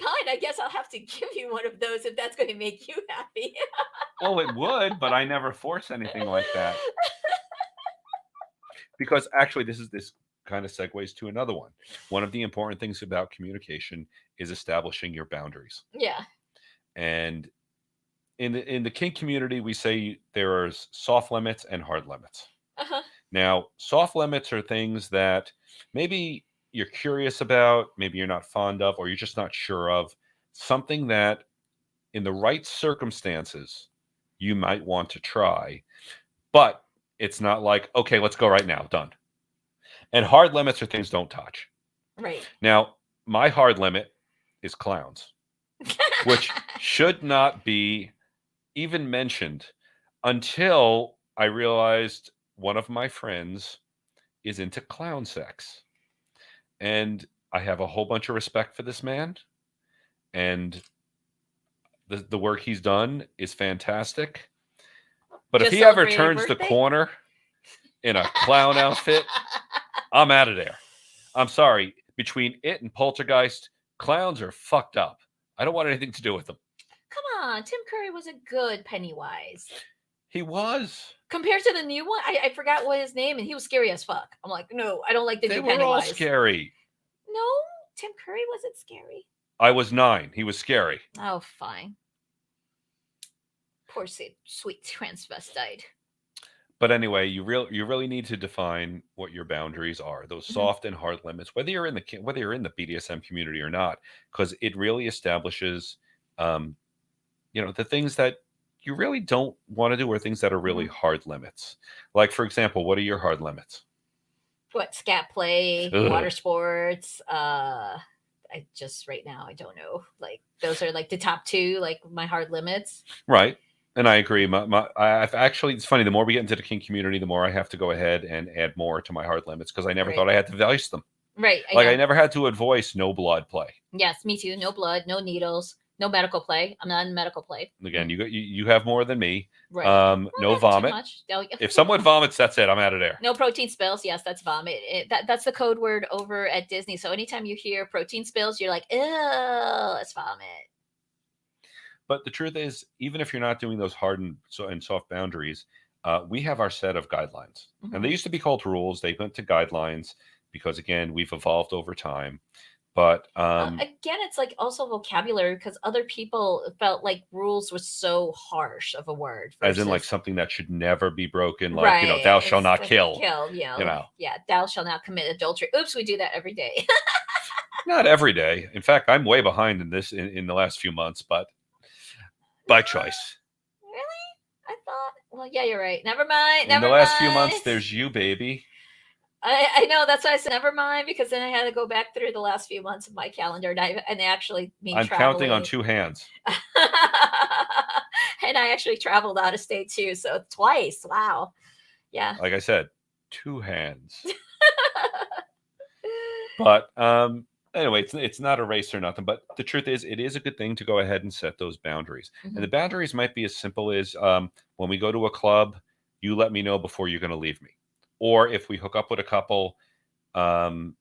Speaker 2: Fine, I guess I'll have to give you one of those if that's going to make you happy.
Speaker 1: Oh, it would, but I never force anything like that. Because actually, this kind of segues to another one. One of the important things about communication is establishing your boundaries.
Speaker 2: Yeah.
Speaker 1: And in the kink community, we say there are soft limits and hard limits.
Speaker 2: Uh-huh.
Speaker 1: Now, soft limits are things that maybe you're curious about, maybe you're not fond of, or you're just not sure of. Something that, in the right circumstances, you might want to try, but it's not like, okay, let's go right now, done. And hard limits are things don't touch.
Speaker 2: Right.
Speaker 1: Now, my hard limit is clowns, which should not be even mentioned until I realized one of my friends is into clown sex. And I have a whole bunch of respect for this man. And the work he's done is fantastic. But if
Speaker 2: Just
Speaker 1: he ever
Speaker 2: celebrated your
Speaker 1: turns the
Speaker 2: birthday?
Speaker 1: corner in a clown outfit, I'm out of there. I'm sorry. Between it and Poltergeist, clowns are fucked up. I don't want anything to do with them.
Speaker 2: Come on, Tim Curry was a good Pennywise.
Speaker 1: He was.
Speaker 2: Compared to the new one, I forgot what his name, and he was scary as fuck. I'm like, no, I don't like the
Speaker 1: They
Speaker 2: new
Speaker 1: were all
Speaker 2: Pennywise.
Speaker 1: scary.
Speaker 2: No, Tim Curry wasn't scary.
Speaker 1: I was 9. He was scary.
Speaker 2: Oh, fine. Poor sweet transvestite.
Speaker 1: But anyway, you really need to define what your boundaries are. Those soft and hard limits, whether you're in the BDSM community or not, because it really establishes, um, the things that you really don't want to do, or things that are really hard limits. Like, for example, what are your hard limits?
Speaker 2: What, scat play,
Speaker 1: Ugh.
Speaker 2: water sports, I just right now I don't know. Like those are like the top 2, like my hard limits.
Speaker 1: Right. And I agree. I've actually, it's funny. The more we get into the kink community, the more I have to go ahead and add more to my hard limits, because I never
Speaker 2: Right.
Speaker 1: thought I had to voice them.
Speaker 2: Right.
Speaker 1: Like,
Speaker 2: Yeah.
Speaker 1: I never had to voice no blood play.
Speaker 2: Yes, me too. No blood, no needles, no medical play. I'm not in medical play.
Speaker 1: Again, you have more than me.
Speaker 2: Right.
Speaker 1: No
Speaker 2: not
Speaker 1: vomit.
Speaker 2: Too much. Oh, yeah.
Speaker 1: If someone vomits, that's it. I'm out of there.
Speaker 2: No protein spills. Yes, that's vomit. That's the code word over at Disney. So anytime you hear protein spills, you're like, ew, it's vomit.
Speaker 1: But the truth is, even if you're not doing those hard and soft boundaries, we have our set of guidelines. And they used to be called rules. They went to guidelines because, again, we've evolved over time. But
Speaker 2: again, it's like also vocabulary, because other people felt like rules was so harsh of a word.
Speaker 1: As in, like,
Speaker 2: versus-
Speaker 1: something that should never be broken, like,
Speaker 2: right.
Speaker 1: thou shalt
Speaker 2: It's
Speaker 1: not
Speaker 2: like
Speaker 1: kill.
Speaker 2: Yeah, thou shalt not commit adultery. Oops, we do that every day.
Speaker 1: Not every day. In fact, I'm way behind in this in the last few months, but by choice.
Speaker 2: Really? I thought. Well, yeah, you're right. Never mind.
Speaker 1: In the last few months, there's you, baby.
Speaker 2: I know, that's why I said never mind, because then I had to go back through the last few months of my calendar, and actually mean
Speaker 1: I'm counting on 2 hands.
Speaker 2: And I actually traveled out of state too, so twice. Wow. Yeah.
Speaker 1: Like I said, 2 hands. But anyway, it's not a race or nothing. But the truth is, it is a good thing to go ahead and set those boundaries. And the boundaries might be as simple as, when we go to a club, you let me know before you're going to leave me. Or if we hook up with a couple, same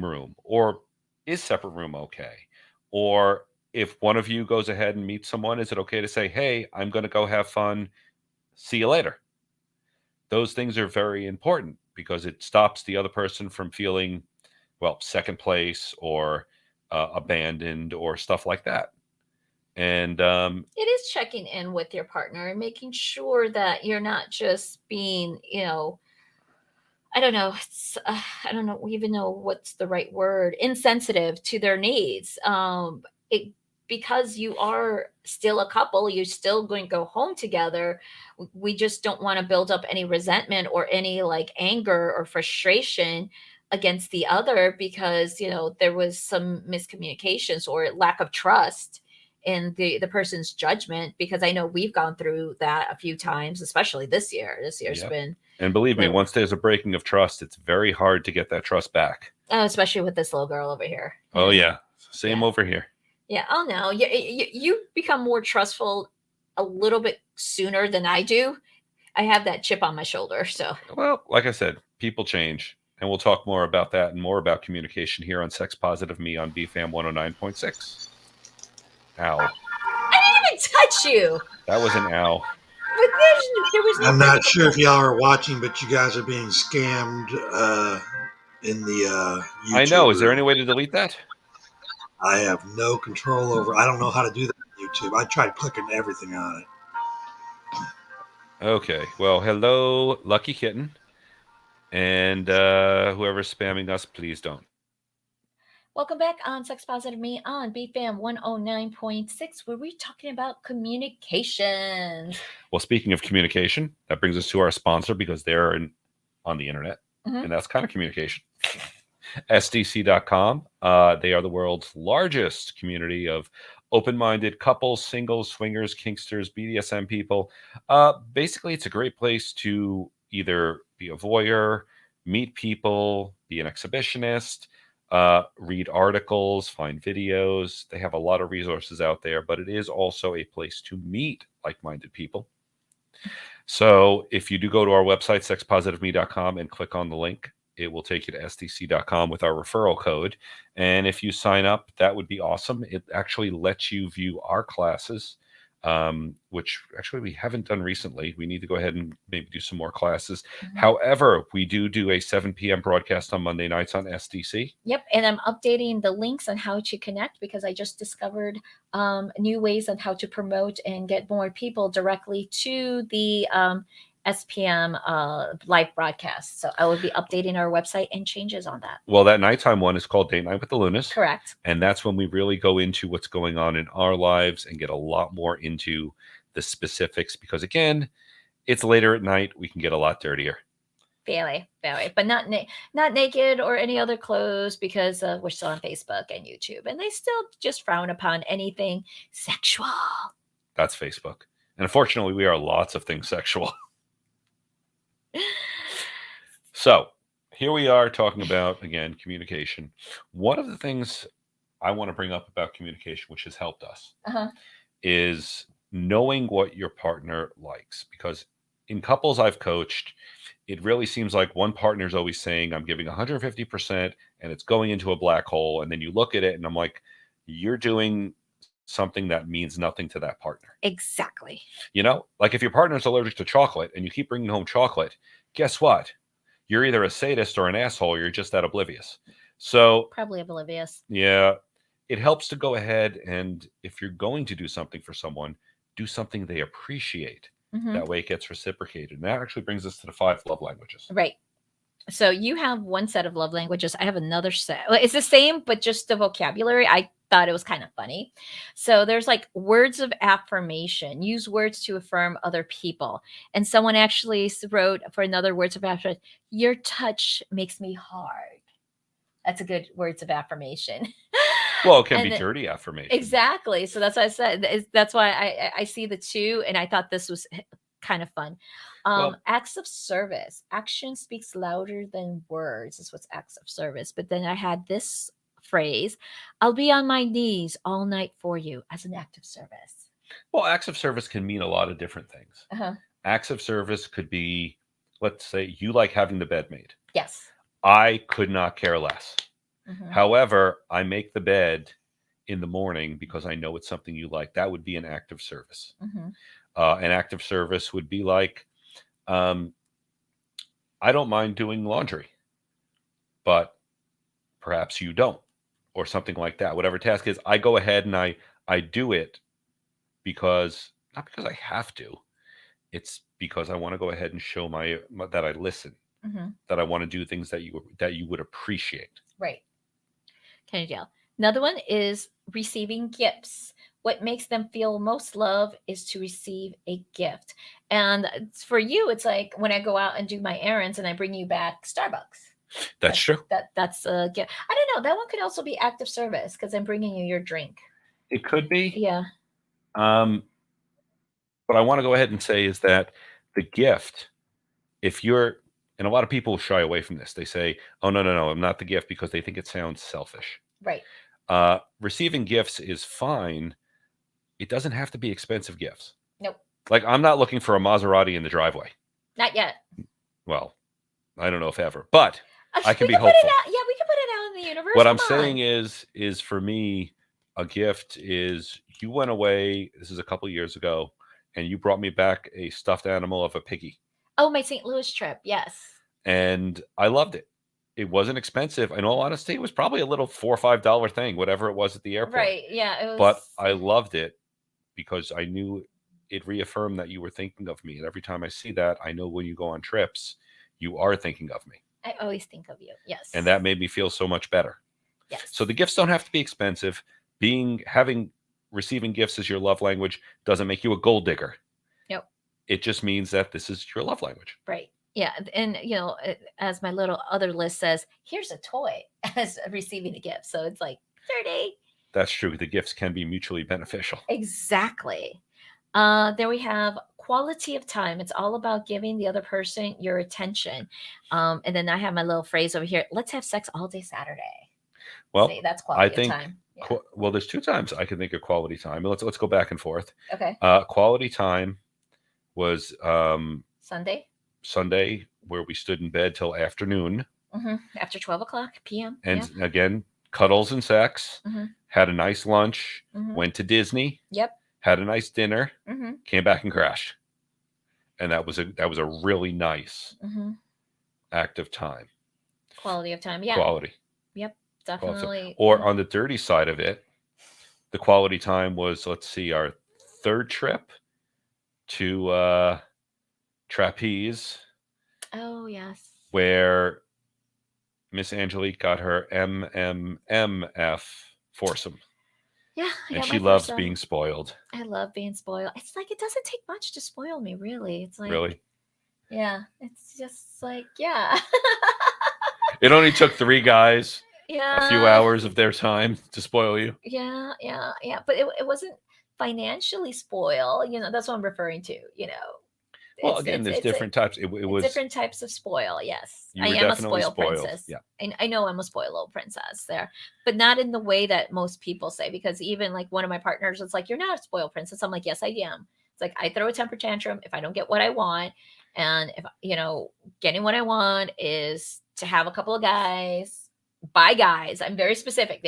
Speaker 1: room, or is separate room okay? Or if one of you goes ahead and meets someone, is it okay to say, hey, I'm going to go have fun. See you later. Those things are very important, because it stops the other person from feeling, well, second place or abandoned or stuff like that. And
Speaker 2: it is checking in with your partner and making sure that you're not just being, I don't know. I don't know even know what's the right word. Insensitive to their needs. Because you are still a couple, you're still going to go home together. We just don't want to build up any resentment or any like anger or frustration against the other, because there was some miscommunications or lack of trust in the person's judgment, because I know we've gone through that a few times, especially this year. This year's been,
Speaker 1: and believe me, once there's a breaking of trust, it's very hard to get that trust back.
Speaker 2: especially with this little girl over here.
Speaker 1: Oh yeah, same over here.
Speaker 2: Yeah. Oh no, you become more trustful a little bit sooner than I do. I have that chip on my shoulder. So
Speaker 1: well, like I said, people change. And we'll talk more about that and more about communication here on Sex Positive Me on BFAM 109.6. Ow.
Speaker 2: I didn't even touch you.
Speaker 1: That was an ow.
Speaker 2: But there was no
Speaker 3: I'm not
Speaker 2: physical
Speaker 3: sure if
Speaker 2: touch.
Speaker 3: y'all are watching, but you guys are being scammed in the
Speaker 1: I
Speaker 3: YouTube
Speaker 1: know. Is there
Speaker 3: room.
Speaker 1: any way to delete that?
Speaker 3: I have no control over. I don't know how to do that on YouTube. I tried clicking everything on it.
Speaker 1: Okay. Well, hello, Lucky Kitten. And whoever's spamming us, please don't.
Speaker 2: Welcome back on Sex Positive Me on BFAM 109.6, where we're talking about communications.
Speaker 1: Well, speaking of communication, that brings us to our sponsor because they're on the internet, and that's kind of communication. SDC.com. They are the world's largest community of open-minded couples, singles, swingers, kinksters, BDSM people. Basically, it's a great place to either be a voyeur, meet people, be an exhibitionist, read articles, find videos. They have a lot of resources out there, but it is also a place to meet like-minded people. So if you do go to our website, sexpositiveme.com, and click on the link, it will take you to SDC.com with our referral code. And if you sign up, that would be awesome. It actually lets you view our classes, which actually we haven't done recently. We need to go ahead and maybe do some more classes. However, we do a 7 p.m. broadcast on Monday nights on SDC.
Speaker 2: Yep, and I'm updating the links on how to connect because I just discovered new ways on how to promote and get more people directly to the SPM live broadcast. So I will be updating our website and changes on that.
Speaker 1: Well, that nighttime one is called Date Night with the Lunas.
Speaker 2: Correct.
Speaker 1: And that's when we really go into what's going on in our lives and get a lot more into the specifics because, again, it's later at night. We can get a lot dirtier.
Speaker 2: Very, but not naked or any other clothes because we're still on Facebook and YouTube, and they still just frown upon anything sexual.
Speaker 1: That's Facebook, and unfortunately, we are lots of things sexual. So here we are talking about, again, communication. One of the things I want to bring up about communication, which has helped us, is knowing what your partner likes. Because in couples I've coached, it really seems like one partner is always saying, I'm giving 150% and it's going into a black hole. And then you look at it and I'm like, you're doing something that means nothing to that partner.
Speaker 2: Exactly.
Speaker 1: You know, like if your partner's allergic to chocolate and you keep bringing home chocolate, guess what? You're either a sadist or an asshole, or you're just that oblivious. So
Speaker 2: Probably oblivious.
Speaker 1: yeah, it helps to go ahead and if you're going to do something for someone, do something they appreciate. That way it gets reciprocated. And that actually brings us to the 5 love languages.
Speaker 2: Right. So you have one set of love languages. I have another set. Well, it's the same, but just the vocabulary. I thought it was kind of funny. So there's like words of affirmation. Use words to affirm other people. And someone actually wrote for another words of affirmation, your touch makes me hard. That's a good words of affirmation.
Speaker 1: Well, it can
Speaker 2: And
Speaker 1: be dirty affirmation.
Speaker 2: Exactly. So that's why I said that's why I see the two, and I thought this was kind of fun.
Speaker 1: Well-
Speaker 2: Acts of service. Action speaks louder than words is what's acts of service. But then I had this phrase, I'll be on my knees all night for you as an act of service.
Speaker 1: Well, acts of service can mean a lot of different things. Acts of service could be, let's say, you like having the bed made.
Speaker 2: Yes.
Speaker 1: I could not care less. However, I make the bed in the morning because I know it's something you like. That would be an act of service. An act of service would be like, I don't mind doing laundry, but perhaps you don't, or something like that. Whatever task is, I go ahead and I do it because, not because I have to, it's because I want to go ahead and show that I listen, that I want to do things that you would appreciate.
Speaker 2: Right. Can you tell? Another one is receiving gifts. What makes them feel most love is to receive a gift. And for you, it's like when I go out and do my errands and I bring you back Starbucks.
Speaker 1: That's true.
Speaker 2: That's a gift. I don't know. That one could also be act of service because I'm bringing you your drink.
Speaker 1: It could be.
Speaker 2: Yeah.
Speaker 1: But I want to go ahead and say is that the gift, and a lot of people shy away from this. They say, oh, no, I'm not the gift because they think it sounds selfish.
Speaker 2: Right.
Speaker 1: Receiving gifts is fine. It doesn't have to be expensive gifts.
Speaker 2: Nope.
Speaker 1: Like, I'm not looking for a Maserati in the driveway.
Speaker 2: Not yet.
Speaker 1: Well, I don't know if ever, but I can
Speaker 2: We
Speaker 1: be
Speaker 2: can put it
Speaker 1: hopeful.
Speaker 2: out. Yeah, we can put it out in the universe.
Speaker 1: What
Speaker 2: Come
Speaker 1: I'm saying
Speaker 2: on.
Speaker 1: is for me, a gift is you went away. This is a couple years ago, and you brought me back a stuffed animal of a piggy,
Speaker 2: Oh, my St. Louis trip. Yes.
Speaker 1: and I loved it. It wasn't expensive. In all honesty, it was probably a little $4 or $5 thing, whatever it was at the airport.
Speaker 2: Right. Yeah. It
Speaker 1: But
Speaker 2: was.
Speaker 1: I loved it because I knew it reaffirmed that you were thinking of me. And every time I see that, I know when you go on trips, you are thinking of me.
Speaker 2: I always think of you. Yes.
Speaker 1: And that made me feel so much better.
Speaker 2: Yes.
Speaker 1: So the gifts don't have to be expensive. Receiving gifts as your love language doesn't make you a gold digger.
Speaker 2: Yep.
Speaker 1: It just means that this is your love language.
Speaker 2: Right. Yeah. And, as my little other list says, here's a toy as receiving a gift. So it's like 30.
Speaker 1: That's true. The gifts can be mutually beneficial.
Speaker 2: Exactly. There we have quality of time. It's all about giving the other person your attention. And then I have my little phrase over here. Let's have sex all day Saturday.
Speaker 1: Well,
Speaker 2: See, that's
Speaker 1: I
Speaker 2: quality of
Speaker 1: think
Speaker 2: time. Yeah.
Speaker 1: well, there's two times I can think of quality time. Let's go back and forth.
Speaker 2: Okay.
Speaker 1: Quality time was
Speaker 2: Sunday,
Speaker 1: where we stood in bed till afternoon,
Speaker 2: after 12 o'clock p.m.
Speaker 1: and again cuddles and sex.
Speaker 2: Mhm.
Speaker 1: Had a nice lunch.
Speaker 2: Mhm.
Speaker 1: Went to Disney.
Speaker 2: Yep.
Speaker 1: Had a nice dinner.
Speaker 2: Mm-hmm.
Speaker 1: Came back and crashed. And that was a really nice act of time.
Speaker 2: Quality of time. Yeah.
Speaker 1: Quality.
Speaker 2: Yep. Definitely.
Speaker 1: Or on the dirty side of it, the quality time was, let's see, our third trip to Trapeze,
Speaker 2: Oh, yes.
Speaker 1: where Miss Angelique got her MMMF foursome.
Speaker 2: Yeah. I
Speaker 1: And
Speaker 2: got
Speaker 1: she
Speaker 2: my
Speaker 1: loves
Speaker 2: first,
Speaker 1: being spoiled.
Speaker 2: I love being spoiled. It's like it doesn't take much to spoil me, really. It's like,
Speaker 1: Really?
Speaker 2: yeah. It's just like, yeah.
Speaker 1: It only took 3 guys
Speaker 2: Yeah.
Speaker 1: a few hours of their time to spoil you.
Speaker 2: Yeah. But it wasn't financially spoil. That's what I'm referring to.
Speaker 1: Well, again, there's different types. It was
Speaker 2: different types of spoil. Yes,
Speaker 1: you
Speaker 2: I
Speaker 1: were
Speaker 2: am a
Speaker 1: definitely
Speaker 2: spoiled
Speaker 1: spoiled.
Speaker 2: princess.
Speaker 1: Yeah.
Speaker 2: I know I'm a spoiled little princess there, but not in the way that most people say. Because even like one of my partners, it's like, you're not a spoiled princess. I'm like, yes, I am. It's like I throw a temper tantrum if I don't get what I want, and if getting what I want is to have a couple of guys, by guys. I'm very specific.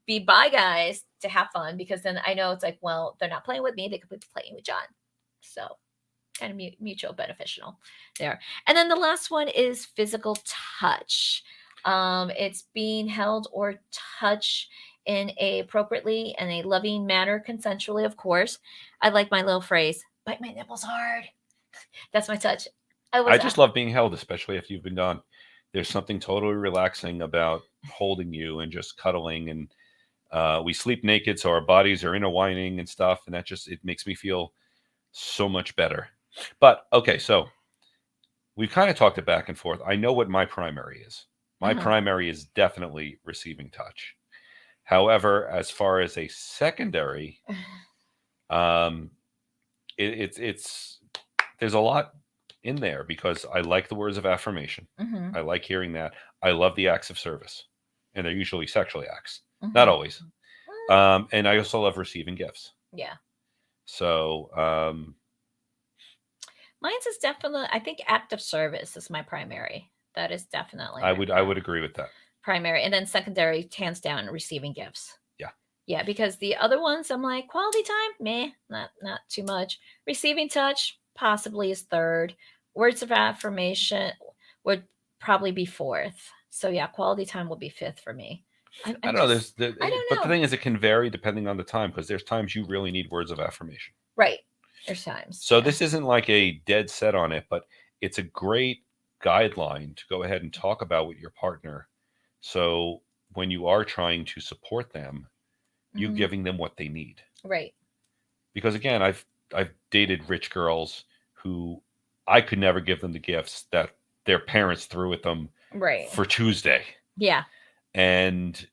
Speaker 2: Be by guys to have fun, because then I know it's like, well, they're not playing with me. They could be playing with John. So kind of mutual beneficial there. And then the last one is physical touch. It's being held or touch in a appropriately and a loving manner, consensually, of course. I like my little phrase, bite my nipples hard. That's my touch.
Speaker 1: I just love being held, especially if you've been gone. There's something totally relaxing about holding you and just cuddling. And we sleep naked, so our bodies are intertwining and stuff. And it makes me feel so much better. But okay, so we've kind of talked it back and forth. I know what my primary is. My primary is definitely receiving touch. However, as far as a secondary, it's there's a lot in there because I like the words of affirmation. I like hearing that. I love the acts of service, and they're usually sexually acts, not always. And I also love receiving gifts.
Speaker 2: Yeah.
Speaker 1: So
Speaker 2: mine's is definitely, I think, act of service is my primary. That is definitely
Speaker 1: I would agree with that.
Speaker 2: Primary, and then secondary, hands down, receiving gifts.
Speaker 1: Yeah,
Speaker 2: because the other ones, I'm like, quality time, meh, not too much. Receiving touch possibly is third. Words of affirmation would probably be fourth. So yeah, quality time will be fifth for me.
Speaker 1: I don't know.
Speaker 2: I don't know.
Speaker 1: But the thing is, it can vary depending on the time, because there's times you really need words of affirmation.
Speaker 2: Right. There's times.
Speaker 1: So this isn't like a dead set on it, but it's a great guideline to go ahead and talk about with your partner. So when you are trying to support them, you giving them what they need.
Speaker 2: Right.
Speaker 1: Because again, I've dated rich girls who I could never give them the gifts that their parents threw at them for Tuesday.
Speaker 2: Yeah.
Speaker 1: And,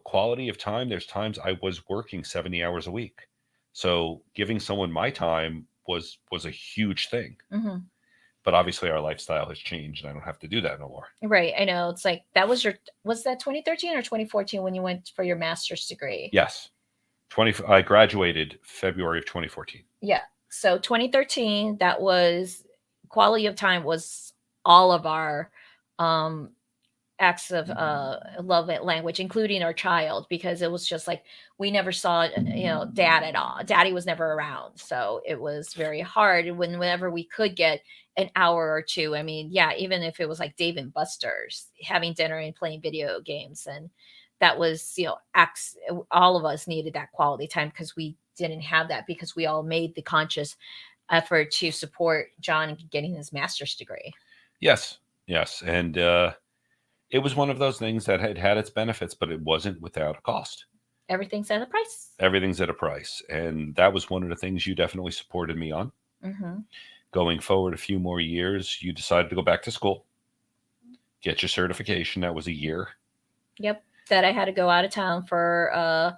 Speaker 1: quality of time, there's times I was working 70 hours a week. So giving someone my time was a huge thing. But obviously our lifestyle has changed and I don't have to do that no more.
Speaker 2: Right. I know. It's like, was that 2013 or 2014 when you went for your master's degree?
Speaker 1: Yes. I graduated February of 2014.
Speaker 2: Yeah. So 2013, that was quality of time was all of our acts of love language, including our child, because it was just like we never saw dad at all. Daddy was never around, so it was very hard. And whenever we could get an hour or two, I mean, yeah, even if it was like Dave and Buster's, having dinner and playing video games, and that was acts. All of us needed that quality time because we didn't have that, because we all made the conscious effort to support John getting his master's degree.
Speaker 1: Yes, yes, and it was one of those things that had its benefits, but it wasn't without a cost.
Speaker 2: Everything's at a price.
Speaker 1: Everything's at a price, and that was one of the things you definitely supported me on.
Speaker 2: Mm-hmm.
Speaker 1: Going forward a few more years, you decided to go back to school, get your certification. That was a year.
Speaker 2: Yep, that I had to go out of town for a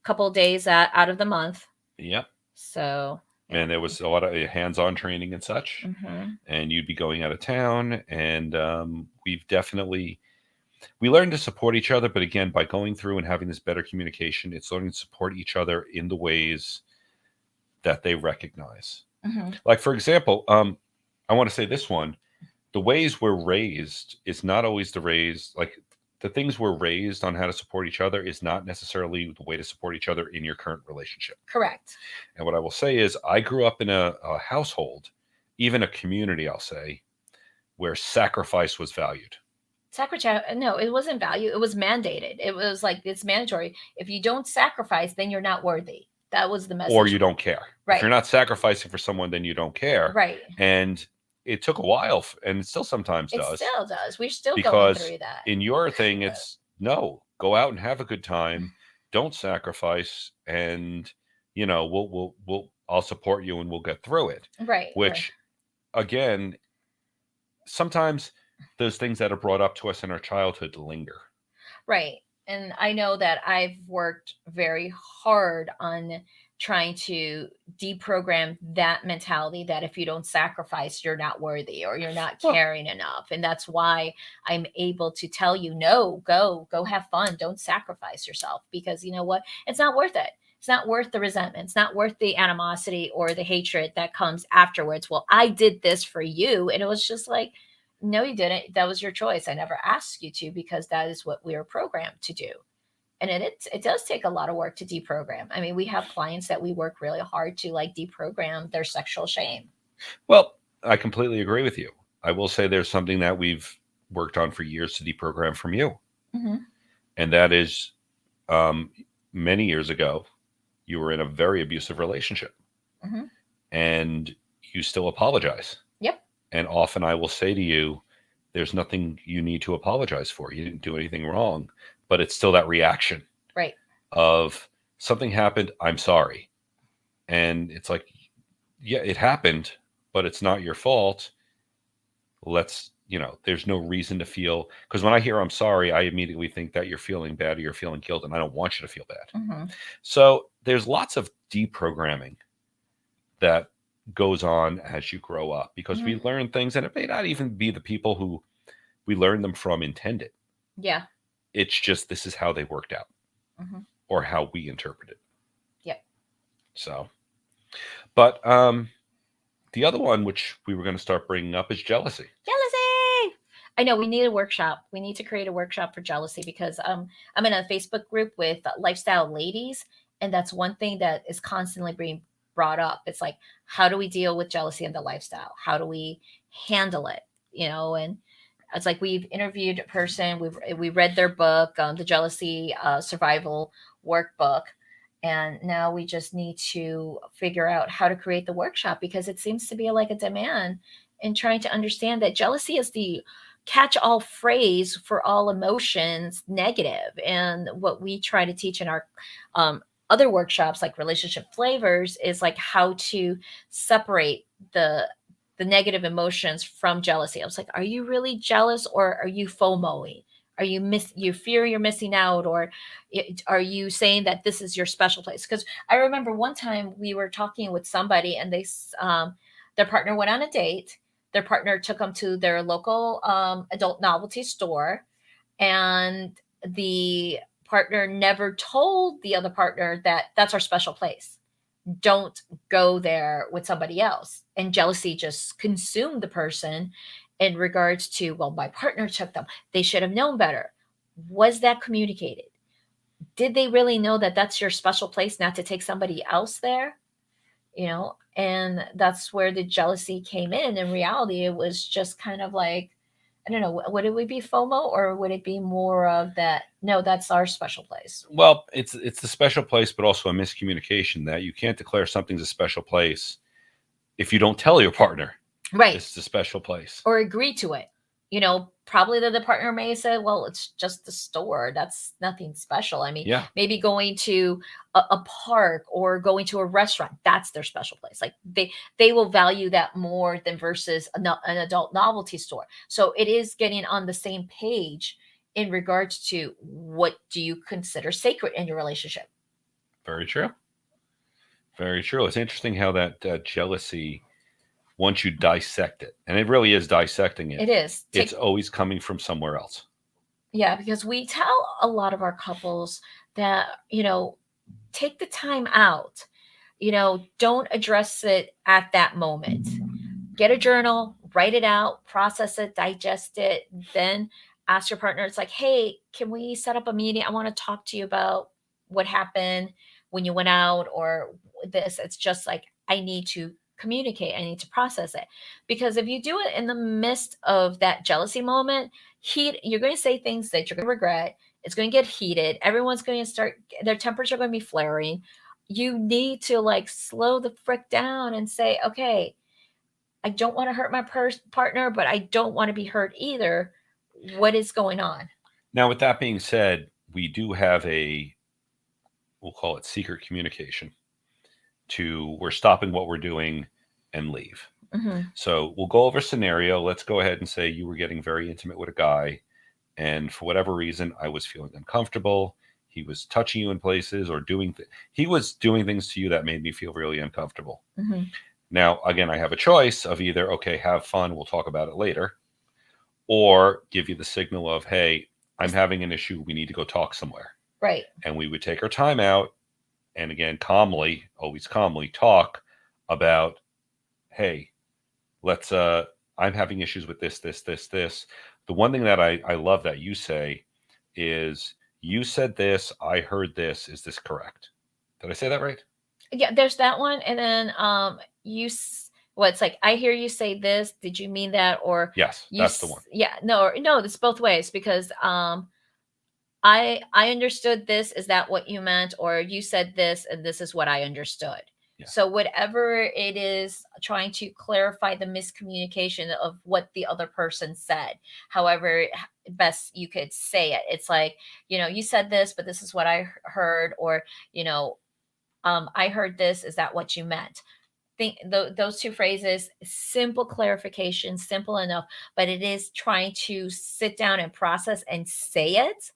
Speaker 2: couple of days out of the month.
Speaker 1: Yep.
Speaker 2: So. Yeah.
Speaker 1: And there was a lot of hands-on training and such,
Speaker 2: Mm-hmm.
Speaker 1: and you'd be going out of town, and we learned to support each other. But again, by going through and having this better communication, it's learning to support each other in the ways that they recognize.
Speaker 2: Mm-hmm.
Speaker 1: Like, for example, I want to say this one, the ways we're raised is not always like the things we're raised on how to support each other is not necessarily the way to support each other in your current relationship.
Speaker 2: Correct.
Speaker 1: And what I will say is I grew up in a household, even a community, I'll say, where sacrifice was valued.
Speaker 2: No, it wasn't value. It was mandated. It was like, it's mandatory. If you don't sacrifice, then you're not worthy. That was the message.
Speaker 1: Or you don't care.
Speaker 2: Right.
Speaker 1: If you're not sacrificing for someone, then you don't care.
Speaker 2: Right.
Speaker 1: And it took a while, and it still sometimes
Speaker 2: It
Speaker 1: does.
Speaker 2: still does. We're still
Speaker 1: because
Speaker 2: going through that.
Speaker 1: In your thing, it's no, go out and have a good time. Don't sacrifice, and I'll support you, and we'll get through it.
Speaker 2: Right.
Speaker 1: Which, again, sometimes those things that are brought up to us in our childhood linger.
Speaker 2: Right. And I know that I've worked very hard on trying to deprogram that mentality that if you don't sacrifice, you're not worthy or you're not caring enough. And that's why I'm able to tell you, no, go have fun. Don't sacrifice yourself, because you know what? It's not worth it. It's not worth the resentment. It's not worth the animosity or the hatred that comes afterwards. Well, I did this for you. And it was just like, no, you didn't. That was your choice. I never asked you to, because that is what we were programmed to do. And it does take a lot of work to deprogram. I mean, we have clients that we work really hard to deprogram their sexual shame.
Speaker 1: Well, I completely agree with you. I will say there's something that we've worked on for years to deprogram from you.
Speaker 2: Mm-hmm.
Speaker 1: And that is many years ago, you were in a very abusive relationship.
Speaker 2: Mm-hmm.
Speaker 1: And you still apologize.
Speaker 2: Yep.
Speaker 1: And often I will say to you, there's nothing you need to apologize for. You didn't do anything wrong. But it's still that reaction.
Speaker 2: Right.
Speaker 1: Of something happened, I'm sorry. And it's like, yeah, it happened, but it's not your fault. There's no reason to feel, because when I hear I'm sorry, I immediately think that you're feeling bad or you're feeling guilt, and I don't want you to feel bad.
Speaker 2: Mm-hmm.
Speaker 1: So there's lots of deprogramming that goes on as you grow up, because we learn things, and it may not even be the people who we learn them from intended.
Speaker 2: Yeah.
Speaker 1: It's just, this is how they worked out, or how we interpret it.
Speaker 2: Yep.
Speaker 1: So, but the other one, which we were going to start bringing up, is jealousy.
Speaker 2: Jealousy. I know we need a workshop. We need to create a workshop for jealousy, because I'm in a Facebook group with lifestyle ladies, and that's one thing that is constantly being brought up. It's like, how do we deal with jealousy in the lifestyle? How do we handle it? And it's like, we've interviewed a person, we read their book, the Jealousy Survival Workbook, and now we just need to figure out how to create the workshop, because it seems to be like a demand in trying to understand that jealousy is the catch-all phrase for all emotions negative. And what we try to teach in our other workshops, like Relationship Flavors, is like how to separate the negative emotions from jealousy. I was like, are you really jealous, or are you FOMOing? Are you fear you're missing out, or are you saying that this is your special place? Because I remember one time we were talking with somebody, and their partner went on a date. Their partner took them to their local adult novelty store, and the partner never told the other partner that that's our special place. Don't go there with somebody else. And jealousy just consumed the person. in regards to, well, my partner took them. They should have known better. Was that communicated? Did they really know that that's your special place, not to take somebody else there? And that's where the jealousy came in reality. It was just kind of like, I don't know, would it would be FOMO, or would it be more of that, no, that's our special place?
Speaker 1: Well, it's the special place, but also a miscommunication that you can't declare something's a special place if you don't tell your partner
Speaker 2: Right.
Speaker 1: it's a special place.
Speaker 2: Or agree to it. Probably the partner may say, well, it's just the store. That's nothing special. I mean,
Speaker 1: Yeah.
Speaker 2: maybe going to a park or going to a restaurant, that's their special place. Like they will value that more than versus an adult novelty store. So it is getting on the same page in regards to, what do you consider sacred in your relationship?
Speaker 1: Very true. Very true. It's interesting how that jealousy, once you dissect it, and it really is dissecting
Speaker 2: It is.
Speaker 1: it's always coming from somewhere else.
Speaker 2: Yeah, because we tell a lot of our couples that, take the time out, don't address it at that moment. Get a journal, write it out, process it, digest it, then ask your partner. It's like, hey, can we set up a meeting? I want to talk to you about what happened when you went out, or this. It's just like, I need to communicate, I need to process it. Because if you do it in the midst of that jealousy moment, you're going to say things that you're going to regret. It's going to get heated. Everyone's going to start, their tempers are going to be flaring. You need to like slow the frick down and say, okay, I don't want to hurt my partner, but I don't want to be hurt either. What is going on?
Speaker 1: Now, with that being said, we do have we'll call it secret communication we're stopping what we're doing and leave.
Speaker 2: Mm-hmm.
Speaker 1: So we'll go over a scenario. Let's go ahead and say you were getting very intimate with a guy, and for whatever reason, I was feeling uncomfortable. He was touching you in places or he was doing things to you that made me feel really uncomfortable.
Speaker 2: Mm-hmm.
Speaker 1: Now, again, I have a choice of either, okay, have fun, we'll talk about it later, or give you the signal of, hey, I'm having an issue, we need to go talk somewhere.
Speaker 2: Right.
Speaker 1: And we would take our time out and, again, always calmly talk about, hey, let's I'm having issues with this. The one thing that I love that you say is, you said this, I heard this, is this correct? Did I say that right?
Speaker 2: Yeah, there's that one. And then it's like, I hear you say this, did you mean that? Or
Speaker 1: yes, that's the one.
Speaker 2: Yeah, no, it's both ways. Because I understood this, is that what you meant? Or you said this and this is what I understood.
Speaker 1: Yeah.
Speaker 2: So whatever it is, trying to clarify the miscommunication of what the other person said, however best you could say it. It's like, you said this, but this is what I heard. Or, I heard this, is that what you meant? Think those two phrases, simple clarification, simple enough, but it is trying to sit down and process and say it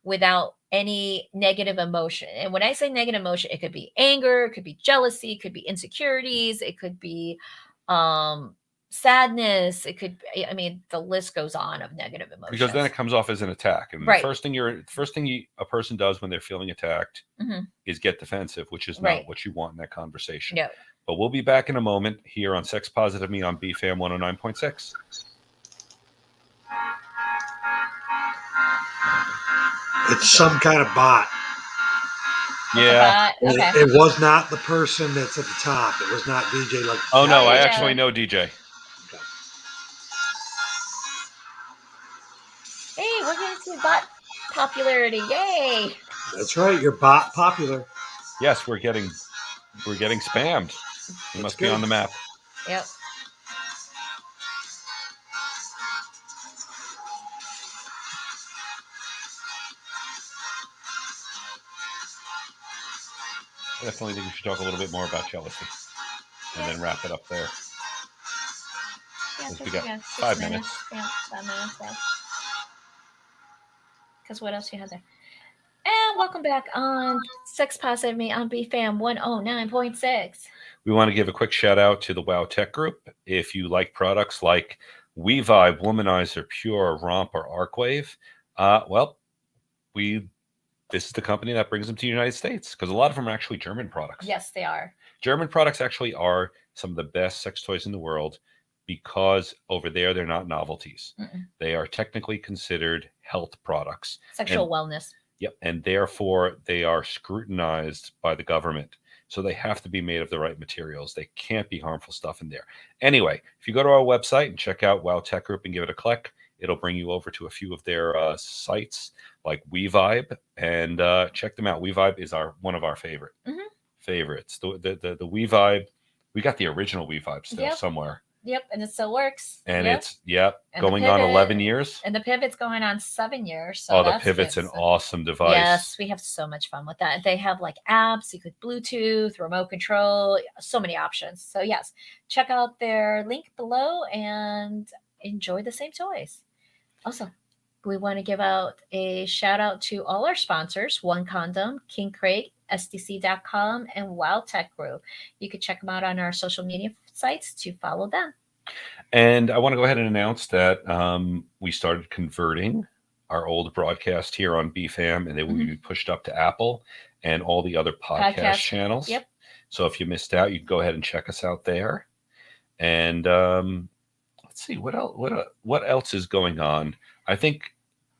Speaker 2: without any negative emotion. And when I say negative emotion, it could be anger, it could be jealousy, it could be insecurities, it could be sadness, it could, I mean, the list goes on of negative emotions.
Speaker 1: Because then it comes off as an attack. And
Speaker 2: right.
Speaker 1: The first thing a person does when they're feeling attacked
Speaker 2: mm-hmm.
Speaker 1: is get defensive, which is
Speaker 2: right.
Speaker 1: not what you want in that conversation.
Speaker 2: No.
Speaker 1: But we'll be back in a moment here on Sex Positive Me on BFAM 109.6.
Speaker 3: It's some kind of bot.
Speaker 1: Yeah.
Speaker 2: Okay.
Speaker 3: It was not the person that's at the top. It was not DJ like.
Speaker 1: Oh no, I actually know DJ.
Speaker 3: Okay.
Speaker 2: Hey, we're getting some bot popularity. Yay.
Speaker 3: That's right. You're bot popular.
Speaker 1: Yes, we're getting spammed. We must be on the map.
Speaker 2: Yep.
Speaker 1: I definitely think we should talk a little bit more about jealousy and then wrap it up there.
Speaker 2: Yeah,
Speaker 1: we got
Speaker 2: 5 minutes. Yeah, 5 minutes left. Because what else you had there? And welcome back on Sex Positive Me on BFAM 109.6.
Speaker 1: We want to give a quick shout out to the Wow Tech Group. If you like products like We Vibe, Womanizer, Pure, Romp, or Arcwave, this is the company that brings them to the United States, because a lot of them are actually German products.
Speaker 2: Yes, they are.
Speaker 1: German products actually are some of the best sex toys in the world. because over there they're not novelties.
Speaker 2: Mm-mm.
Speaker 1: They are technically considered health products.
Speaker 2: Sexual wellness.
Speaker 1: Yep, and therefore they are scrutinized by the government. So they have to be made of the right materials. They can't be harmful stuff in there. Anyway, if you go to our website and check out Wow Tech Group and give it a click, it'll bring you over to a few of their sites like WeVibe, and check them out. WeVibe is one of our favorites. The WeVibe, we got the original WeVibe still
Speaker 2: Yep.
Speaker 1: somewhere.
Speaker 2: Yep, and it still works.
Speaker 1: And
Speaker 2: Yep.
Speaker 1: it's
Speaker 2: And the
Speaker 1: going on
Speaker 2: Pivot.
Speaker 1: 11 years.
Speaker 2: And the Pivot's going on 7 years. So
Speaker 1: Oh, the
Speaker 2: that's
Speaker 1: Pivot's
Speaker 2: good.
Speaker 1: an awesome device.
Speaker 2: Yes, we have so much fun with that. They have like apps, you could Bluetooth, remote control, so many options. So yes, check out their link below and enjoy the same toys. Also, we want to give out a shout out to all our sponsors: One Condom, King Crate, SDC.com, and Wow Tech Group. You can check them out on our social media sites to follow them.
Speaker 1: And I want to go ahead and announce that we started converting our old broadcast here on BFAM, and they will be pushed up to Apple and all the other podcast channels.
Speaker 2: Yep.
Speaker 1: So if you missed out, you can go ahead and check us out there. And let's see what else is going on. I think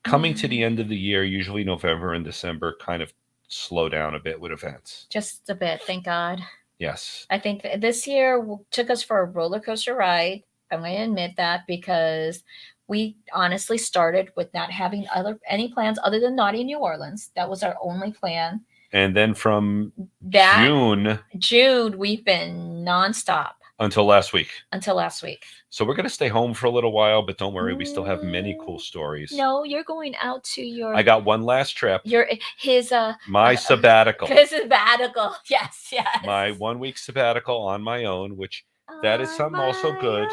Speaker 1: coming to the end of the year, usually November and December kind of slow down a bit with events.
Speaker 2: Just a bit, thank God.
Speaker 1: Yes.
Speaker 2: I think this year took us for a roller coaster ride. I'm going to admit that, because we honestly started with not having any plans other than Naughty New Orleans. That was our only plan.
Speaker 1: And then from
Speaker 2: June, we've been nonstop.
Speaker 1: Until last week.
Speaker 2: So
Speaker 1: we're going to stay home for a little while, but don't worry, we still have many cool stories.
Speaker 2: No, you're going out to your...
Speaker 1: I got one last trip.
Speaker 2: My
Speaker 1: sabbatical.
Speaker 2: His sabbatical. Yes.
Speaker 1: My 1 week sabbatical on my own, which that is something also good.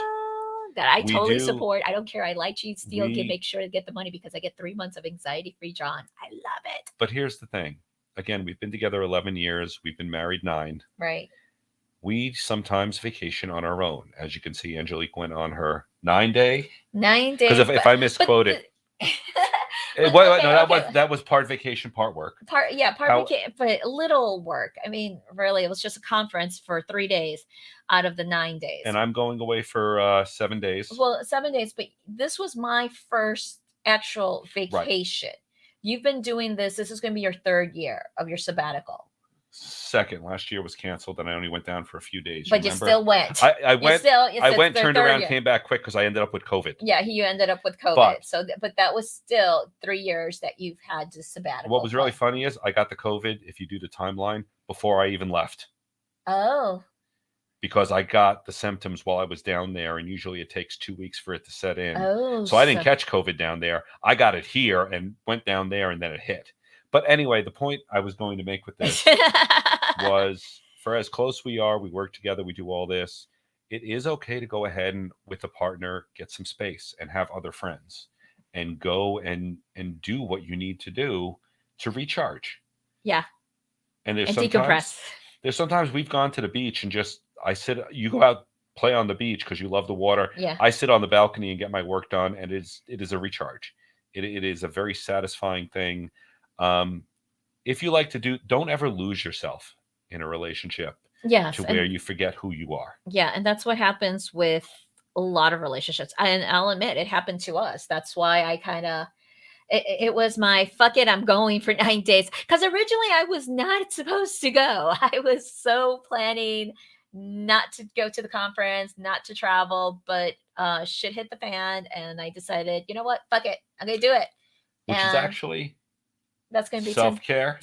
Speaker 2: That I totally support. I don't care. I like cheat, steal, make sure to get the money, because I get 3 months of anxiety-free John. I love it.
Speaker 1: But here's the thing. Again, we've been together 11 years. We've been married 9.
Speaker 2: Right.
Speaker 1: We sometimes vacation on our own. As you can see, Angelique went on her 9-day.
Speaker 2: 9 days.
Speaker 1: Because if I misquote it. That was part vacation, part work.
Speaker 2: Part vacation, but little work. I mean, really, it was just a conference for 3 days out of the 9 days.
Speaker 1: And I'm going away for 7 days.
Speaker 2: Well, 7 days, but this was my first actual vacation. Right. You've been doing this. This is going to be your 3rd year of your sabbatical.
Speaker 1: 2nd. Last year was canceled, and I only went down for a few days.
Speaker 2: But you still went.
Speaker 1: I went, turned around, came back quick because I ended up with COVID.
Speaker 2: Yeah, you ended up with COVID. But that was still 3 years that you've had to sabbatical.
Speaker 1: What was really funny is I got the COVID, if you do the timeline, before I even left.
Speaker 2: Oh.
Speaker 1: Because I got the symptoms while I was down there, and usually it takes 2 weeks for it to set in.
Speaker 2: Oh.
Speaker 1: So I didn't catch COVID down there. I got it here and went down there, and then it hit. But anyway, the point I was going to make with this was, for as close we are, we work together, we do all this, it is okay to go ahead and, with a partner, get some space and have other friends and go and do what you need to do to recharge.
Speaker 2: Yeah.
Speaker 1: And
Speaker 2: decompress.
Speaker 1: There's sometimes we've gone to the beach and you go out, play on the beach because you love the water.
Speaker 2: Yeah.
Speaker 1: I sit on the balcony and get my work done, and it is a recharge. It is a very satisfying thing. If you like to don't ever lose yourself in a relationship.
Speaker 2: Yes,
Speaker 1: to where you forget who you are.
Speaker 2: Yeah, and that's what happens with a lot of relationships. And I'll admit, it happened to us. That's why I kind of, it was my, fuck it, I'm going for 9 days. Because originally I was not supposed to go. I was so planning not to go to the conference, not to travel, but shit hit the fan. And I decided, you know what, fuck it, I'm going to do it.
Speaker 1: Which is actually...
Speaker 2: That's going to be
Speaker 1: self-care.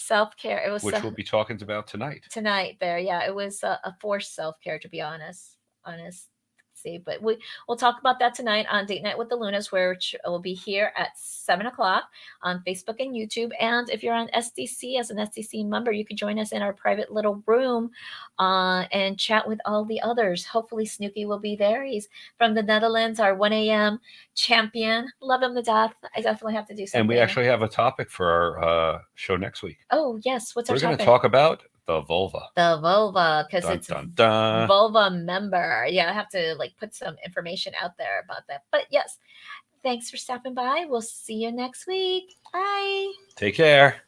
Speaker 2: It was,
Speaker 1: which we'll be talking about tonight.
Speaker 2: Yeah, it was a forced self-care, to be honest. But we'll talk about that tonight on Date Night with the Lunas, which will be here at 7:00 on Facebook and YouTube. And if you're on SDC, as an SDC member, you can join us in our private little room and chat with all the others. Hopefully Snooky will be there. He's from the Netherlands, our 1 a.m. champion. Love him to death. I definitely have to do something.
Speaker 1: And we actually have a topic for our show next week.
Speaker 2: Oh, yes. What's our topic?
Speaker 1: We're going to talk about the vulva.
Speaker 2: The vulva, because it's vulva member. Yeah, I have to put some information out there about that. But yes, thanks for stopping by. We'll see you next week. Bye.
Speaker 1: Take care.